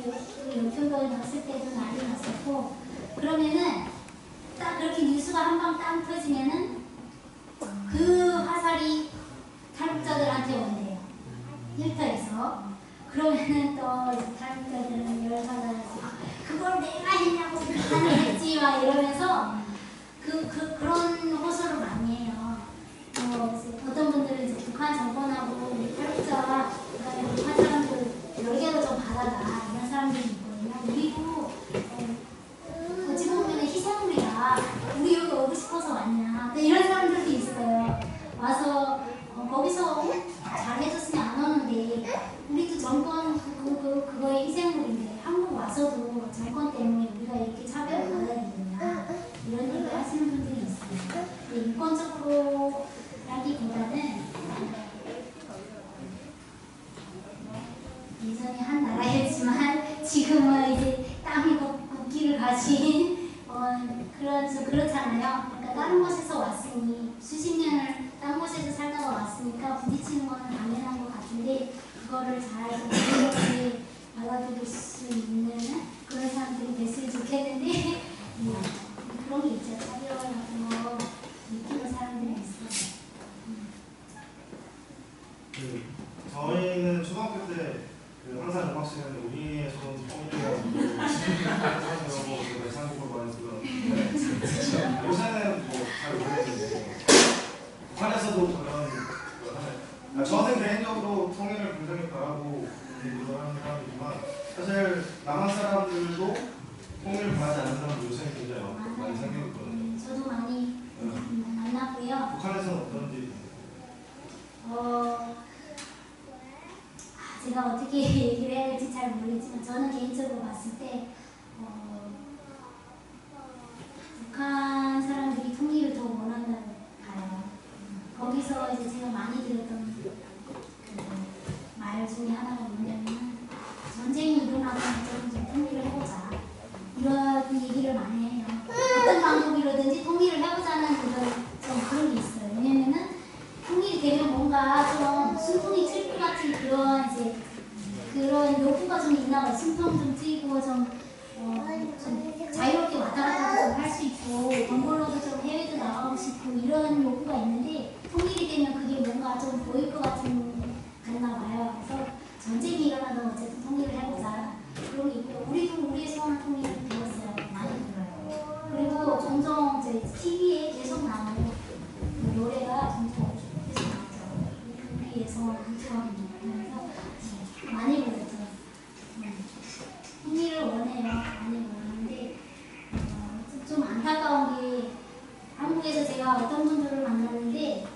연평도에 났을 때도 난리 났었고 그러면은 딱 그렇게 뉴스가 한 방 땅 터지면은 그 화살이 탈북자들한테 온대요. 일터에서. 그러면은 또 탈북자들은 열받아서 그걸 내가 했냐고 북한이 했지 막 이러면서 그런 호소를 많이 해요. 어떤 분들은 이제 북한 정권하고 우리 탈북자 그다음에 북한 사람들 열개로 좀 받아라 이런 사람들이 있거든요. 우리도 어찌 보면 희생물이다. 우리 여기 오고 싶어서 왔냐. 이런 사람들도 있어요. 와서 거기서 잘해줬으면 안 오는데 우리도 정권 그거의 희생물인데 한국 와서도 정권 때문에 우리가 이렇게 차별을 받아야 되느냐 이런 얘기를 하시는 분들이 있어요. 근데 인권적으로 라기보다는 예전에 한 나라였지만 지금은 이제 땅이 국기를 가진 그렇잖아요. 그러니까 다른 곳에서 왔으니 수십 년을 다른 곳에서 살다가 왔으니까 부딪히는 건 당연한 것 같은데 그거를 잘 부드럽게 받아들일 수 있는 그런 사람들이 됐으면 좋겠는데 그런 게 있죠. 차별 같은 거 느끼는 사람들이 있어요. 저희는 초등학교 때 항상 음악 시간에 우리의 손 통일이라고 사람들하고 예상곡을 많이 들었는데 요새는 뭐 잘 모르겠는데 북한에서도 그런 걸 하나요? 저는 개인적으로 통일을 굉장히 바라고 하는 사람이지만 사실 남한 사람들도 통일을 바라지 않는 사람도 요새 굉장히 많이 생기고 있거든요. 저도 많이 만났고요. 북한에서는 어떤지 제가 어떻게 얘기를 해야 될지 잘 모르겠지만 저는 개인적으로 봤을 때 북한 사람들이 통일을 더 원한다고 봐요. 거기서 이제 제가 많이 들었던 말 중에 하나가 뭐냐면 전쟁이 일어나고 좀 통일을 해보자 이런 얘기를 많이 해요. 어떤 방법이라든지 통일을 해보자는 그런 게 있어요. 왜냐면은 통일이 되면 뭔가 좀 숨통이 튈 것 같은 그런 욕구가 좀 있나 봐요. 숨통 좀 트이고 좀 자유롭게 왔다 갔다 좀 할 수 있고 돈 벌러도 좀 해외도 나가고 싶고 이런 욕구가 있는데 통일이 되면 그게 뭔가 좀 보일 것 같나 봐요. 그래서 전쟁이 일어나도 어쨌든 통일을 해보자 그런 게 있고 우리도 우리의 소원 통일을 배웠어요. 많이 들어요. 그리고 종종 이제 TV에 계속 나오고 노래가 종종 계속 나오죠. 우리의 소원 그래서 많이 불렀죠. 통일을 원해요. 많이 원하는데 좀 안타까운 게 한국에서 제가 어떤 분들을 만났는데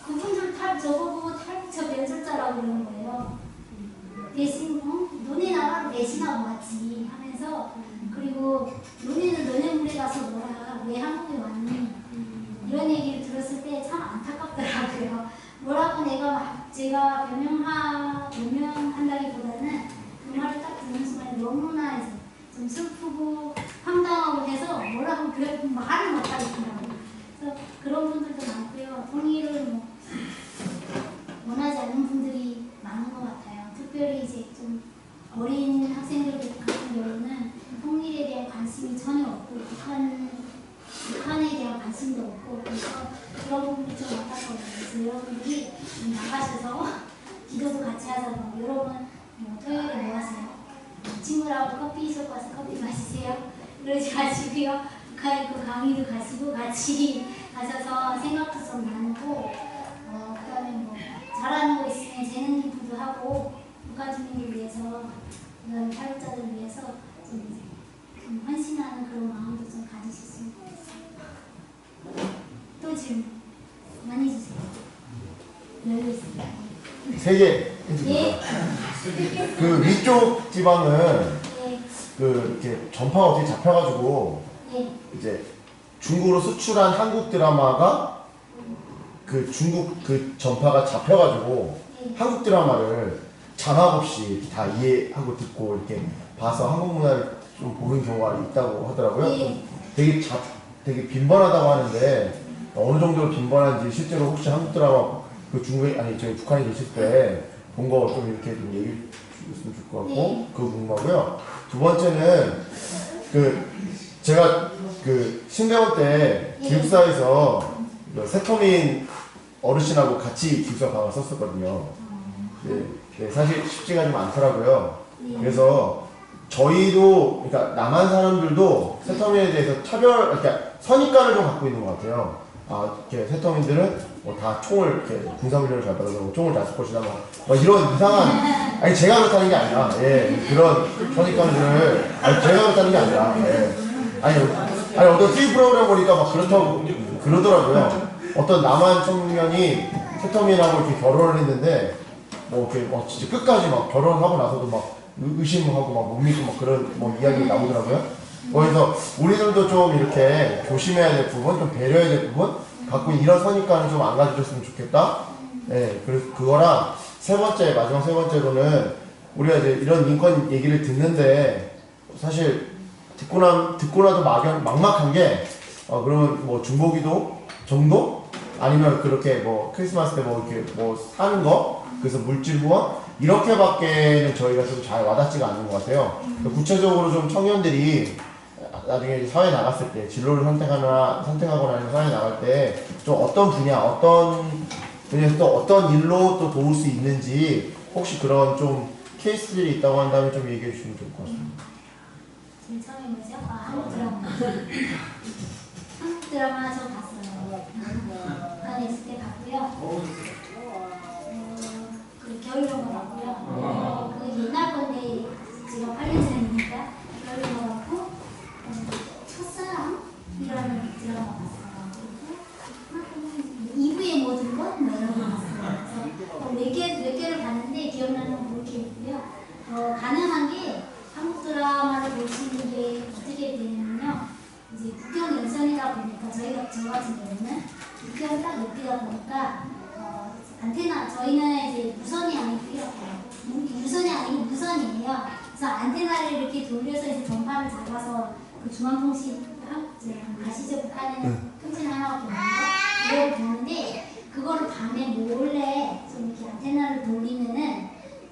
그분들 저보고 탈북자 면접자라고 그러는 거예요. 대신 너네 나라를 배신하고 왔지 하면서 그리고 너네는 너네 물에 가서 뭐라 왜 한국에 왔니 이런 얘기를 들었을 때 참 안타깝더라고요. 뭐라고 제가 변명한다기보다는 그 말을 딱 듣는 순간에 너무나 이제 좀 슬프고 황당하고 해서 뭐라고 말을 못하겠더라고요. 그래서 그런 분들도 많고요. 통일을 뭐 원하지 않는 분들이 많은 것 같아요. 특별히 이제 좀 어린 학생들 같은 경우는 통일에 대한 관심이 전혀 없고 북한에 대한 관심도 없고 그래서 그런 부분이 좀 안타까워요. 그래서 여러분들이 좀 나가셔서 기도도 같이 하자고 여러분 뭐 토요일에 뭐 하세요? 친구라고 커피숍 가서 커피 마시세요? 그러지 마시고요. 북한에 그 강의도 가시고 같이 가셔서 생각도 좀 나누고 그 다음에 뭐 잘하는 거 있으면 재능 기부도 하고 북한 주민을 위해서 그다음에 탈북자들을 위해서 좀 헌신하는 그런 마음도 좀 가지셨으면 좋겠어요. 또 질문 많이 주세요. 열려 있습니다. 세 개 해주세요. 예. 그 위쪽 지방은 예. 그 이렇게 전파가 어떻게 잡혀가지고 예. 이제 중국으로 수출한 한국 드라마가 그 중국 그 전파가 잡혀가지고 예. 한국 드라마를 자막 없이 다 이해하고 듣고 이렇게 봐서 한국 문화를 좀 보는 경우가 있다고 하더라고요. 예. 되게 빈번하다고 하는데 어느 정도로 빈번한지 실제로 혹시 한국 드라마 그 중국에 아니 저희 북한에 계실 때 본 거 좀 이렇게 좀 얘기 주셨으면 좋을 것 같고 네. 그거 궁금하고요. 두 번째는 그 제가 그 신대원 때 네. 기숙사에서 그 세터민 어르신하고 같이 기숙사 방을 썼었거든요. 네, 사실 쉽지가 좀 않더라고요. 네. 그래서 저희도 그러니까 남한 사람들도 세터민에 대해서 그러니까 선입관을 좀 갖고 있는 것 같아요. 이렇게 세터민들은 뭐 다 총을 이렇게 군사훈련을 잘 받아서 총을 잘 쏠 것이다 뭐 이런 이상한 아니 제가 그렇다는 게 아니라 그런 선입관들을 제가 그렇다는 게 아니라 아니 어떤 TV 프로그램 보니까 막 그렇다고 그러더라고요. 어떤 남한 청년이 세터민하고 이렇게 결혼을 했는데 뭐 이렇게 막 진짜 끝까지 막 결혼하고 나서도 막 의심하고 막 못 믿고 막 그런 뭐 이야기가 나오더라고요. 그래서 우리들도 좀 이렇게 조심해야 될 부분, 좀 배려해야 될 부분 갖고 이런 선입관을 좀 안 가져줬으면 좋겠다. 네, 그래서 그거랑 마지막 세 번째로는 우리가 이제 이런 링컨 얘기를 듣는데 사실 듣고 나도 막막한 게 그러면 뭐 중보기도 정도 아니면 그렇게 뭐 크리스마스 때 뭐 이렇게 뭐 사는 거 그래서 물질 후원 이렇게밖에는 저희가 좀 잘 와닿지가 않는 것 같아요. 구체적으로 좀 청년들이 나중에 사회 나갔을 때 진로를 선택하거나 아니면 사회 나갈 때 좀 어떤 분야에서 또 어떤 일로 또 도울 수 있는지 혹시 그런 좀 케이스들이 있다고 한다면 좀 얘기해 주시면 좋을 것 같습니다. 제일 처음에 뭐죠? 한국 드라마. 한국 드라마 저 봤어요. 북한에 있을 때 봤고요. 그 겨울영화 봤고요. 그 옛날 건데 제가 8년 전이니까 겨울영화 봤고 첫사랑이라는 드라마 봤어요. 그리고 2부의 모든 것 이런 거 봤어요. 그래서 몇 개를 봤는데 기억나는 건 그렇게 있고요. 가능한 게 한국 드라마를 볼 수 있는 게 어떻게 되냐면요. 이제 국경 연선이다 보니까 저 같은 경우는 국경이 딱 옆이다 보니까 안테나 저희는 이제 무선이 아니고요. 유선이 아니고 무선이에요. 그래서 안테나를 이렇게 돌려서 이제 전파를 잡아서 그 중앙통신 가시죠. 북한에는 통신 하나밖에 없는 거 그걸 보는데 그거를 밤에 몰래 좀 이렇게 안테나를 돌리면은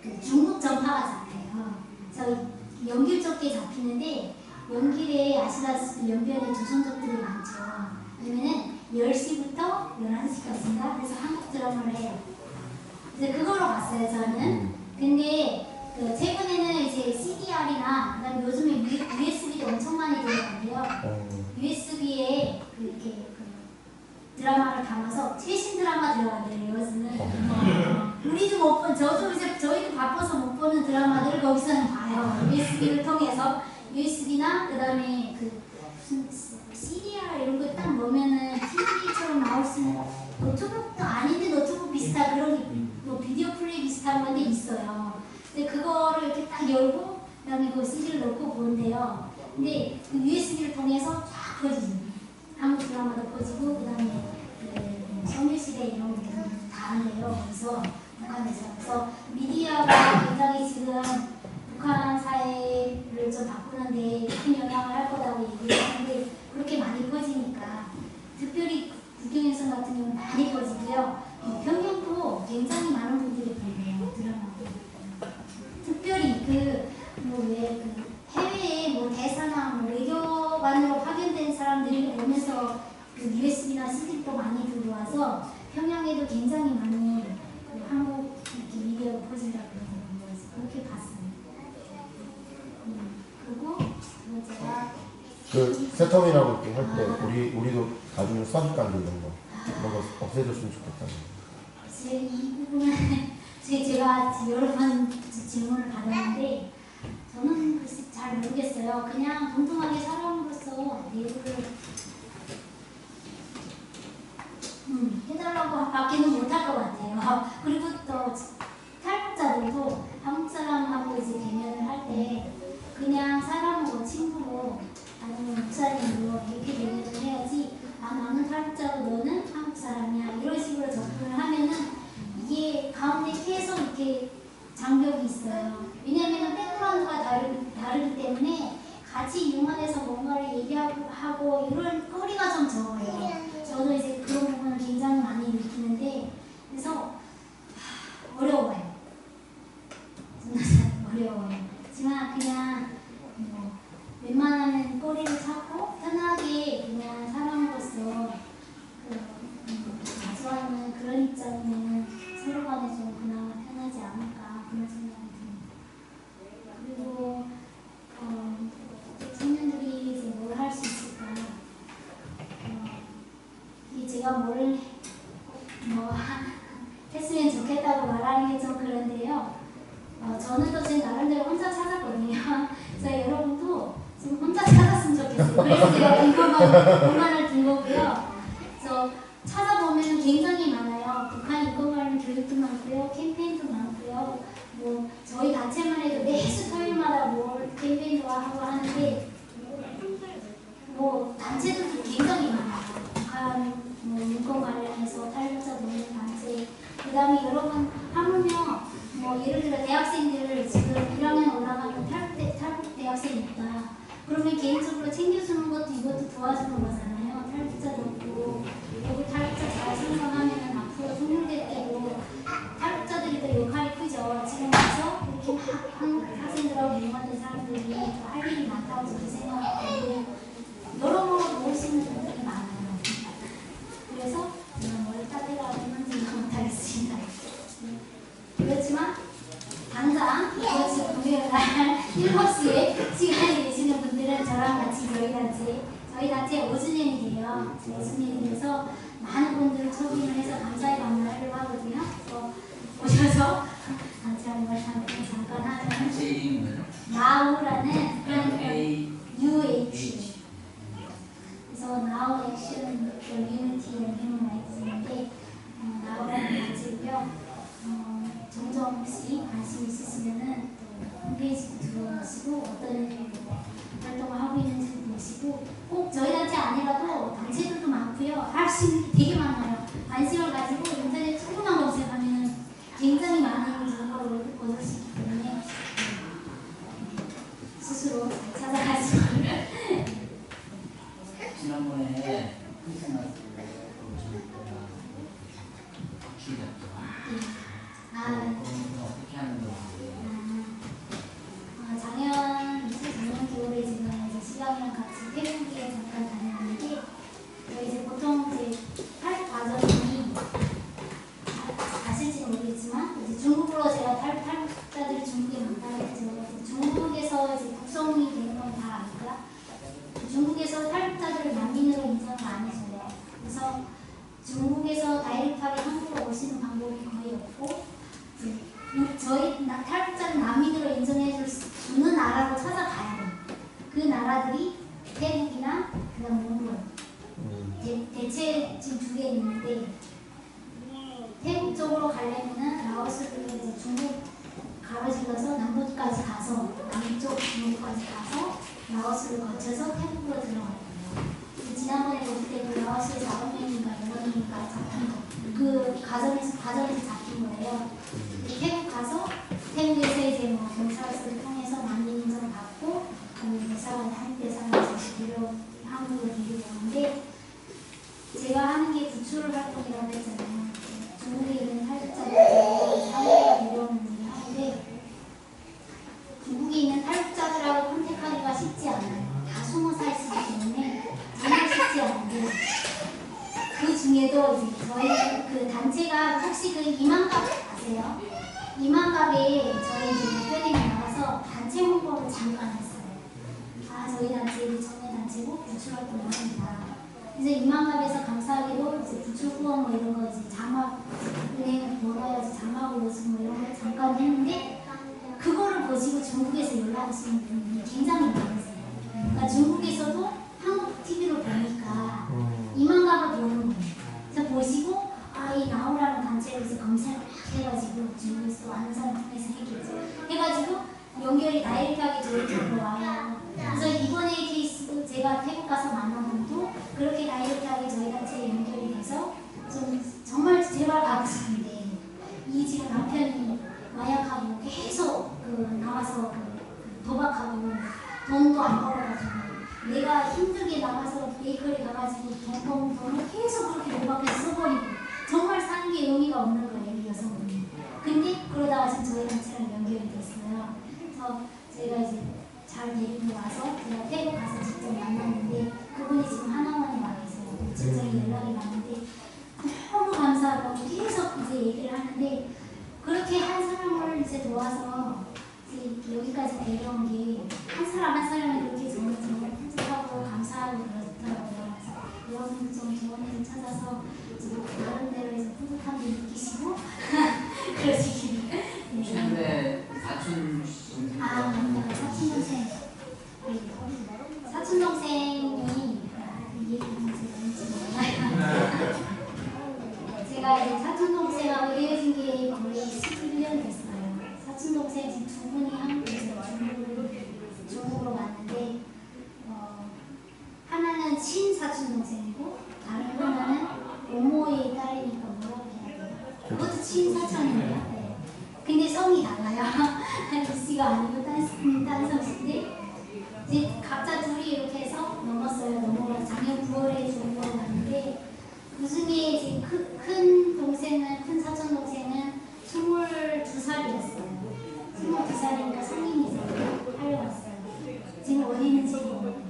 그 중국 전파가 잡혀요. 그래서 연길적게 잡히는데 연길에 아시다시피 연변에 조선족들이 많죠. 그러면은 10시부터 11시까지인가 그래서 한국 드라마를 해요. 그래서 그걸로 봤어요 저는. 근데 그 최근에는 이제 CDR이나 그다음에 요즘에 USB도 엄청 많이 들어가는데요. USB에 이렇게 드라마를 담아서 최신 드라마 들어가더래요 요즘은. 우리도 못 본, 저희도 바빠서 못 보는 드라마들을 거기서는 봐요. USB를 통해서 USB나 그다음에 그 CDR 이런 거 딱 넣으면은 TV처럼 나올 수 있는 노트북도 아닌데 노트북 비슷한 그런 뭐 비디오 플레이 비슷한 건데 있어요. 근데 그거를 이렇게 딱 열고 그다음에 그 CD를 넣고 보는데요. 근데 그 USB를 통해서 쫙 퍼지죠. 한국 드라마도 퍼지고 그다음에 그 성일시대 이런 게 다 한대요. 그래서 북한에서. 그래서 미디어가 굉장히 지금 북한 사회를 좀 바꾸는데 큰 영향을 할 거라고 얘기를 하는데 그렇게 많이 퍼지니까 특별히 국경영상 같은 경우는 많이 퍼지고요. 평양도 굉장히 많은 분들이 보네요. 드라마. 특별히 그 해외에 뭐 대사나 뭐 외교관으로 파견된 사람들이 오면서 그 USB나 CD도 많이 들어와서 평양에도 굉장히 많이 그 한국 이렇게 미디어가 퍼진다고 그렇게 봤어요. 그리고 제가 그 세텀이라고 이렇게 할 때 우리도 나중에 수학관계 이런 거 없애줬으면 좋겠다는. 이 부분은 제가 여러 번 질문을 받았는데 저는 글쎄 잘 모르겠어요. 그냥 동등하게 사람으로서 내부를 해달라고 밖에는 못할 것 같아요. 그리고 또 탈북자들도 한국 사람하고 이제 대면을 할 때 그냥 사람으로 친구로 아니면 목사님으로 이렇게 대면을 해야지 나는 탈북자고 너는 한국 사람이야 이런 식으로 접근을 하면은 이게 가운데 계속 이렇게 장벽이 있어요. 왜냐하면 백그라운드가 다르기 때문에 같이 융화돼서 뭔가를 얘기하고 이런 거리가 좀 적어요. 저도 이제 그런 부분을 굉장히 많이 느끼는데 그래서 어려워요. 어려워요. 하지만 그냥 웬만하면 꼬리를 찾고 편하게 그냥 사람으로서 자주 하는 그런 입장이면 서로 간에 좀 그나마 편하지 않을까 그런 생각이 듭니다. 그리고 청년들이 이제 뭘 할 수 있을까? 이게 제가 뭘 했으면 좋겠다고 말하는 게 좀 그런데요. 저는 또 제 나름대로 혼자 찾았거든요. 그래서 여러분도 지금 혼자 찾았으면 좋겠어요. 그래서 제가 인권을 든 거고요. 그래서 찾아보면 굉장히 많아요. 북한 인권 관련 교육도 많고요. 캠페인도 많고요. 뭐 저희 단체만 해도 매주 토요일마다 뭘 캠페인도 하고 하는데 뭐 단체들도 굉장히 많아요. 북한 뭐 인권 관련해서 탈북자 노동 단체 그 다음에 여러분 하물며 뭐 예를 들어 대학생들 지금 1학년 올라가면 탈북 대학생이 있다. 그러면 개인적으로 챙겨주는 것도 이것도 도와주는 거잖아요. 탈북자도 없고 여기 탈북자 잘 생각하면 앞으로 통일될 때도 탈북자들이 더 역할이 크죠. 지금 와서 이렇게 막 한국 학생들하고 유명한 사람들이 할 일이 많다고 저도 생각하고 여러모로 도울 수 있는 분들이 많아요. 그래서 머리 따뜻하게만 생각 못하겠습니다. 그렇지만 당장 이번 주 금요일날 7시에 시간이 되시는 분들은 저랑 같이 저희 단체 5주년이 돼요. 5주년이 돼서 많은 분들을 초빙을 해서 감사의 방문하려고 하거든요. 오셔서 같이 한번 잠깐 하면 제 이름이 뭐예요? 나우라는 UH 그래서 Now Action for Unity and Human Rights인데 나우라는 단체고요. 종종 혹시 관심 있으시면은 또 홈페이지도 들어오시고 어떤 활동을 하고 있는지도 보시고 꼭 저희 단체 아니라도 단체들도 많고요. 할 수 있는 게 되게 많아요. 관심을 가지고 인터넷 조금만 검색하면 굉장히 많은 정보를 얻을 수 있기 때문에 스스로 잘 찾아가시고 지난번에 크리스마스 바퀴 어떻게 하는 건지. 작년 겨울에 제가 이제 시간이랑 같이 태국에 잠깐 다녔는데 이제 보통 이제 탈북 과정이 아실지 모르겠지만 이제 중국으로 제가 탈북자들이 중국에 많다고 했죠. 중국에서 이제 국성이 되는 건 다 아니까 중국에서 탈북자들을 난민으로 인정을 안 해줘요. 그래서 중국에서 다이렉트하게 한국으로 오시는 방법이 거의 없고 저희 탈북자를 난민으로 인정해주는 나라로 찾아가야 돼요. 그 나라들이 태국이나 그다음 몽골 대체 지금 2개 있는데 태국 쪽으로 가려면은 라오스를 중국 가로질러서 중국까지 가서 남쪽 중국까지 가서 라오스를 거쳐서 태국으로 들어갔거든요. 지난번에 볼 때 그 라오스에 4명인가 6명인가 잡힌 거, 그 과정에서 잡힌 거예요. 태국 가서 태국에서 이제 뭐 경찰서를 통해서 난민 인정 받고 그 대사관 한국 대사관에서 한국으로 데리고 오는데 제가 하는 게 구출 활동이라고 했잖아요. 중국에 있는 탈북자들 한국에 데려오는 일을 하는데 중국에 있는 탈북자들하고 컨택하기가 쉽지 않아요. 다 숨어 사 있기 때문에 정말 쉽지 않은데 그 중에도 이제 저희 그 단체가 혹시 그 이만갑 아세요? 이만갑에 저희 이제 대표님이 나가서 단체 홍보를 잠깐 했어요. 아 저희 단체 청년 단체고 구출 활동을 합니다. 그래서 이만갑에서 감사하게도 이제 구출 후원 뭐 이런 거 이제 자막 은행 뭐라야지 자막을 넣어서 뭐 이런 거 잠깐 했는데 그거를 보시고 중국에서 연락하시는 분이 굉장히 많았어요. 그러니까 중국에서도 한국 TV로 보니까 이만갑을 보는 거예요. 그래서 보시고 아 이 나오라는 단체에서 검색을 막 해가지고 중국에서 아는 사람 통해서 했겠죠. 해가지고 연결이 다이렉트하게 저희 쪽으로 와요. 그래서 이번에 케이스도 제가 태국 가서 만난 분도 그렇게 다이렉트하게 저희 단체에 연결이 돼서 좀 정말 제발 가고 싶은데 이 지금 남편이 마약하고 계속 그 나와서 그 도박하고 돈도 안 벌어가지고 내가 힘들게 나가서 베이커리 가가지고 돈을 계속 그렇게 도박해서 써버리고 정말 사는 게 의미가 없는 거예요, 이 여성분이. 근데 그러다가 지금 저희 단체랑 연결이 됐어요. 그래서 제가 이제 잘 데리고 와서 제가 태국 가서 직접 만났는데 그분이 지금 하나만에 와 계세요. 직접 연락이 왔는데 너무 감사하고 계속 이제 얘기를 하는데 그렇게 한 사람을 이제 도와서 이제 여기까지 데려온 게 한 사람 한 사람이 그렇게 정말 뿌듯하고 감사하고 그렇더라고요. 그래서 여러분 좀 좋은 일을 찾아서 다른 데로에서 뿌듯함을 느끼시고 그러시길. 근데 사촌 아 맞다. 사촌 동생. 사촌 동생이 이 얘기는 제가 몰라요. 제가 이제 사촌 동생하고 헤어진 게 거의 11년 됐어요. 사촌 동생 지금 두 분이 한국에서 중국으로 갔는데 하나는 친사촌 동생이고 다른 하나는 오모의 딸이니까 뭐라고 해야 돼요? 그것도 친사촌이에요. 네. 근데 성이 달라요. 루시가 아니고 딴 성씨인데 이제 각자 둘이 이렇게 해서 넘었어요. 넘어가서 작년 9월에 중국으로 갔는데 그 중에 이제 큰 동생은, 큰 사촌 동생은 22살이었어요. 22살이니까 성인이세요. 하려왔어요. 지금 어디 있는지 모르겠어요.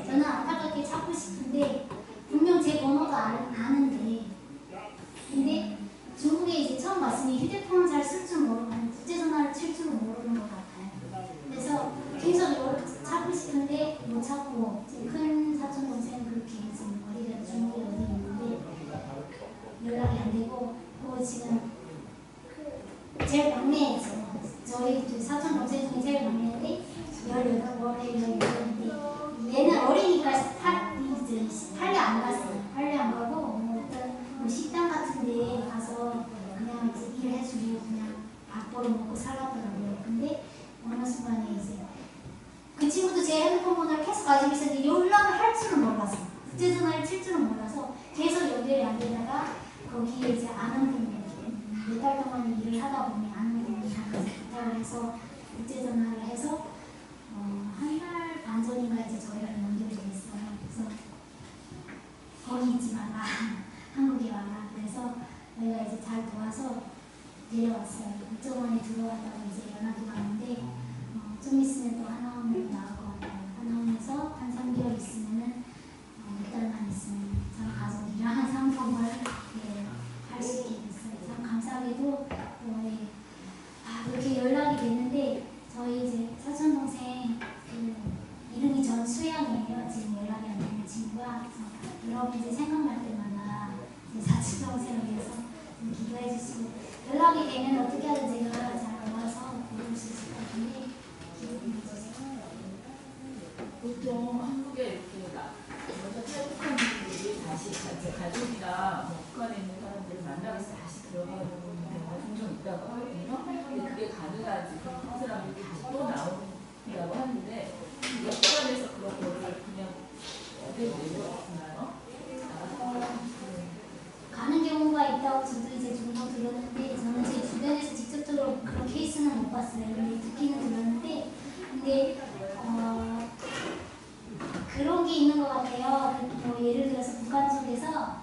저는 안타깝게 찾고 싶은데 분명 제 번호도 아는데 근데 중국에 이제 처음 왔으니 휴대폰을 잘 쓸 줄 모르고 국제전화를 칠 줄 모르는 것 같아요. 그래서 계속 찾고 싶은데 못 찾고 큰 사촌 동생은 그렇게 지금 어디가 중국에 어디 있는데 연락이 안 되고 그리고 지금 제일 막내죠. 저희 사촌 동생 중에 제일 막내인데 18월에 18인데 얘는 어리니까 팔려 안 갔어요. 팔려 안 가고 어떤 식당 같은 데 가서 그냥 이제 일해주고 그냥 밥 벌어 먹고 살았더라고요. 근데 어느 순간에 이제 그 친구도 제 핸드폰 번호를 계속 가지고 있었는데 연락을 할 줄은 몰랐어. 국제전화를 칠 줄은 몰라서 계속 연결이 안 되다가 거기에 이제 아는 분이 몇 달 동안 일을 하다 보니 아는 분이 부탁을 해서 국제전화를 해서 한 달 반 전인가 이제 저희가 연결이 됐어요. 그래서 거기 있지 마라. 한국에 와라. 그래서 저희가 이제 잘 도와서 데려왔어요. 국정원에 들어갔다가 이제 연락이 왔는데 좀 있으면 또 하나원으로 나올 것 같아요. 하나원에서 한 3개월 있으면은 몇 달만 있으면 전 가족이랑 상품을 할 수 있게 됐어요. 참 감사하게도 그렇게 연락이 됐는데 저희 이제 사촌 동생 이름이 전수영이에요. 지금 연락이 안 되는 친구가. 여러분 이제 생각날 때마다 이제 사촌 동생을 위해서 기도해 주시고 연락이 되면 어떻게 하든 제가 잘 모아서 부를 수 있을 것 같은데 기도해 주세요. 보통 한국에 이렇게 먼저 탈북한 분들이 다시 가족이나 국가에 있는 사람들을 만나기 위해서 다시 들어가는 경우가 종종 있다고 하거든요. 근데 그게 가능한지 그 사람들이 다시 또 나오고 들어봤어요. 근데 듣기는 들었는데, 근데 그런 게 있는 것 같아요. 뭐 예를 들어서 북한 쪽에서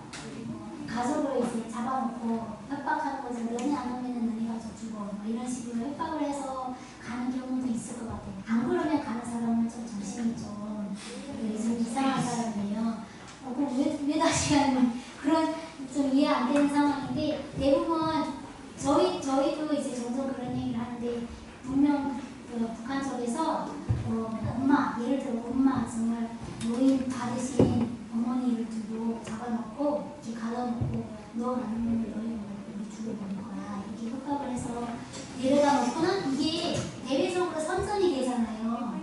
가족을 이제 잡아놓고 협박하는 거죠. 너네 안 오면은 너네가 저 죽어. 뭐 이런 식으로 협박을 해서 가는 경우도 있을 것 같아요. 안 그러면 가는 사람은 좀 정신이 좀 이상한 사람이에요. 그럼 왜 다시 가는 그런 좀 이해 안 되는 상황인데 대부분 저희도 이제 종종 그런 얘기를 하는데 분명 그 북한 쪽에서 엄마 예를 들어 엄마 정말 노인 받으신 어머니를 두고 잡아놓고 이렇게 가둬놓고 너 안 오면 너희가 죽어버릴 거야 이렇게 협박을 해서 데려다 놓고는 이게 대외적으로 선전이 되잖아요.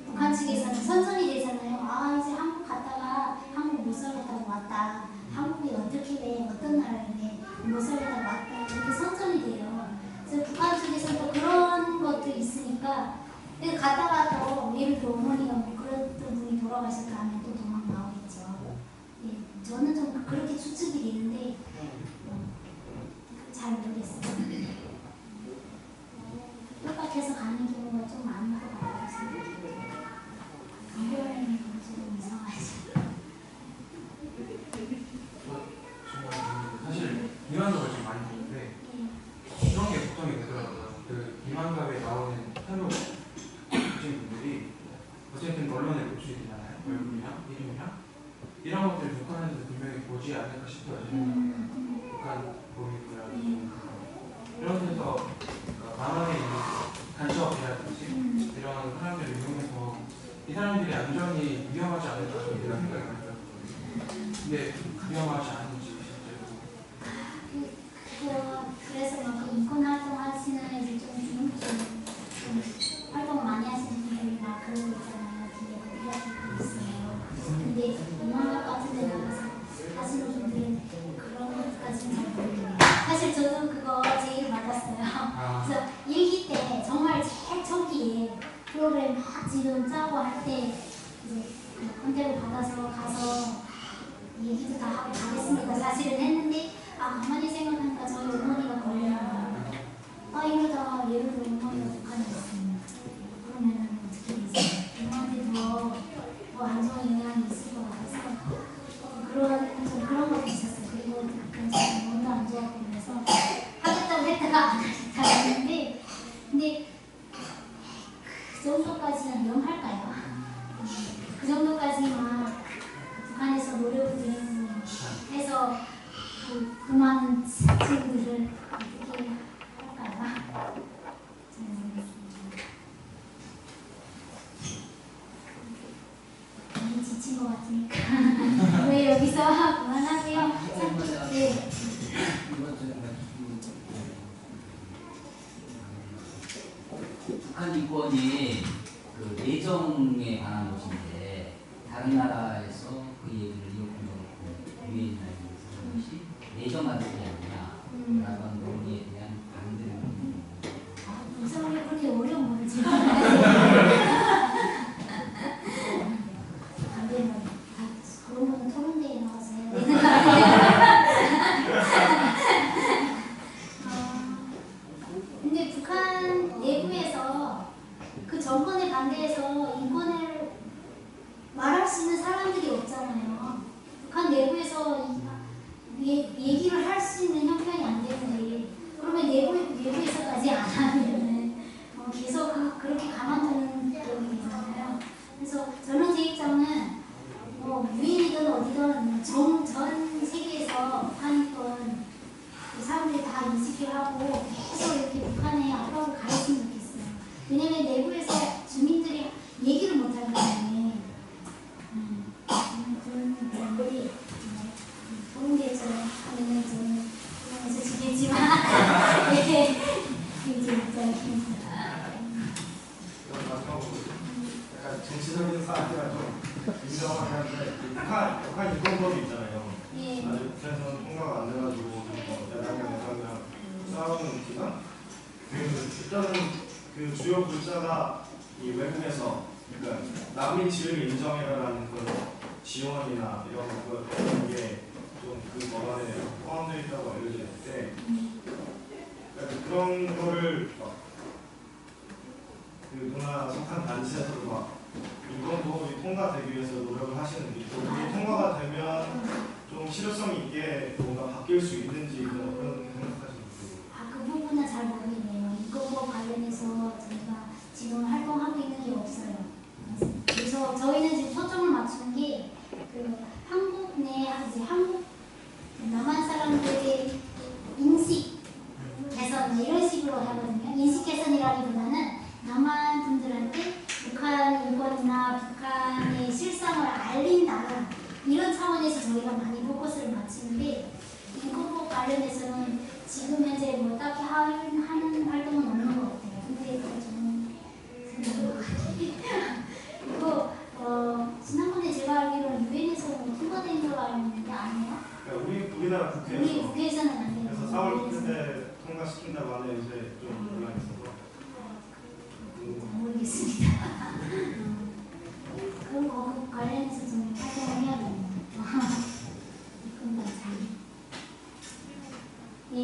북한 측에서는 선전이 되잖아요. 아 이제 한국 갔다가 한국 못 살겠다고 왔다. 한국이 어떻게 돼? 어떤 나라인데 못 살겠다고 왔다. 이렇게 선전이 돼요. 그래서 북한 쪽에서도 그런 것도 있으니까 그래서 갔다가 또 예를 들어 어머니가 뭐 그랬던 분이 돌아가실까 하면 또 도망 나오겠죠. 예, 저는 좀 그렇게 추측이 되는데 잘 모르겠어요. 협박해서 가는 경우가 좀 많은 것 같아서 강변이 좀 이상하지. 사실 비만갑을 좀 많이 보는데 그런 게 걱정이 되더라고요. 그 비만갑에 나오는 새로 오신 분들이 어쨌든 언론에 노출이 되잖아요. 얼굴이랑 이름이랑 이런 것들을 북한에서 분명히 보지 않을까 싶어요. 북한 보이고요. 이런 데서 만원에 있는 간첩이라든지 이런 사람들을 이용해서 이 사람들이 안전이 위험하지 않을까 이런 생각이 많이 들었거든요. 근데 위험하지 않은지 그래서 막 인권 활동하시는 이제 좀 활동 많이 하시는 분들이 막 그런 거 있잖아요. 뒤에 이야기도 있어요. 근데 이만각 같은 데 나가서 하시는 분들은 그런 것까지는 잘 모르겠네요. 사실 저도 그거 제의를 받았어요. 그래서 일기 때 정말 제일 초기에 프로그램 막 지금 짜고 할 때 이제 컨택을 받아서 가서 얘기도 다 하고 가겠습니다. 사실은 했는데 가만히 생각하니까 저희 어머니가 걸리는 거예요. 이러다가 예를 들어 어머니가 북한에 있으면 그러면 어떻게 되세요? 엄마한테 더 안 좋은 영향이 있을 것 같아서 그런 것도 있었어요. 그리고 몸도 안 좋았고 그래서 하겠다고 했다가 안 하겠다고 했는데 근데 그 정도까지는 위험할까요? 그 정도까지만 북한에서 노력을 해서 그 많은 친구들을 어떻게 할까요? 잘 모르겠습니다. 많이 지친 것 같으니까 왜 여기서 그만하세요? 네. 북한 인권이 그 내정에 관한 것인데 다른 나라에서 그 얘기를 이용해서 유엔이나 이런 것이 내정하는 게 아니냐 라는 논의에 대한 반대를 무슨 왜 그렇게 어려운 거지? 그런 거는 토론대에 나와서 해야 되는 거 아니에요? 근데 북한 내부에서 그 정권에 반대해서 인권을 말할 수 있는 사람들이 없잖아요. 북한 내부에서 얘기를 할 수 있는 형편이 안 되는데 그러면 내부에서까지 안 하면은 계속 그렇게 가만두는 경우가 있잖아요. 그래서 저는 제 입장은 유엔이든 어디든 전 세계에서 북한이건 사람들이 다 인식을 하고 계속 이렇게 북한의 압박을 가했으면 좋겠어요. 왜냐면 내부에서 주민들이 얘기를 못하기 때문에 그런 분들이 토론대에서 하면은 저는 그러면서 지겠지만 네, 이제 입장입니다. 마지막으로 약간 정치적인 사안이라 좀 민감하긴 한데 북한 인권법이 있잖아요. 예. 아직 북한에서는 통과가 안 돼가지고 야당이랑 여당이랑 싸우는 기간 일단은 그 주요 글자가 이 외국에서 그러니까 난민지를 인정해라라는 그런 지원이나 이런 게 좀 그 법안에 포함되어 있다고 알려져 있는데 그러니까 그런 거를 막 속한 단체에서도 막 인권 보호법이 통과되기 위해서 노력을 하시는 게 있고 그게 통과가 되면 좀 실효성 있게 뭔가 바뀔 수 있는지 그런 생각하시는 거예요. 그 부분은 잘 모르겠네요. 이거 관련해서 저희가 지금 활동하고 있는 게 없어요. 그래서 저희는 지금 초점을 맞춘 게 그 한국 내 이제 한국 남한 사람들의 인식 개선 이런 식으로 하거든요. 인식 개선이라기보다는 남한 분들한테 북한 인권이나 북한의 실상을 알린다 이런 차원에서 저희가 많이 포커스를 맞추는데 인권법 관련해서는 지금 현재 뭐 딱히 하는 활동은 없는 것 같아요. 근데 저는 이거 지난번에 제가 알기로는 유엔에서 뭐 통과된 걸로 알고 있는데 아니에요? 그러니까 우리나라 국회에서 우리 국회에서는 안 돼요. 그래서 4월 국회 통과시킨다고 하는 요새 좀 논란이 있어서 모르겠습니다. 그런 거 관련해서 좀 활동을 해야 되네요. 그건 잘. 예.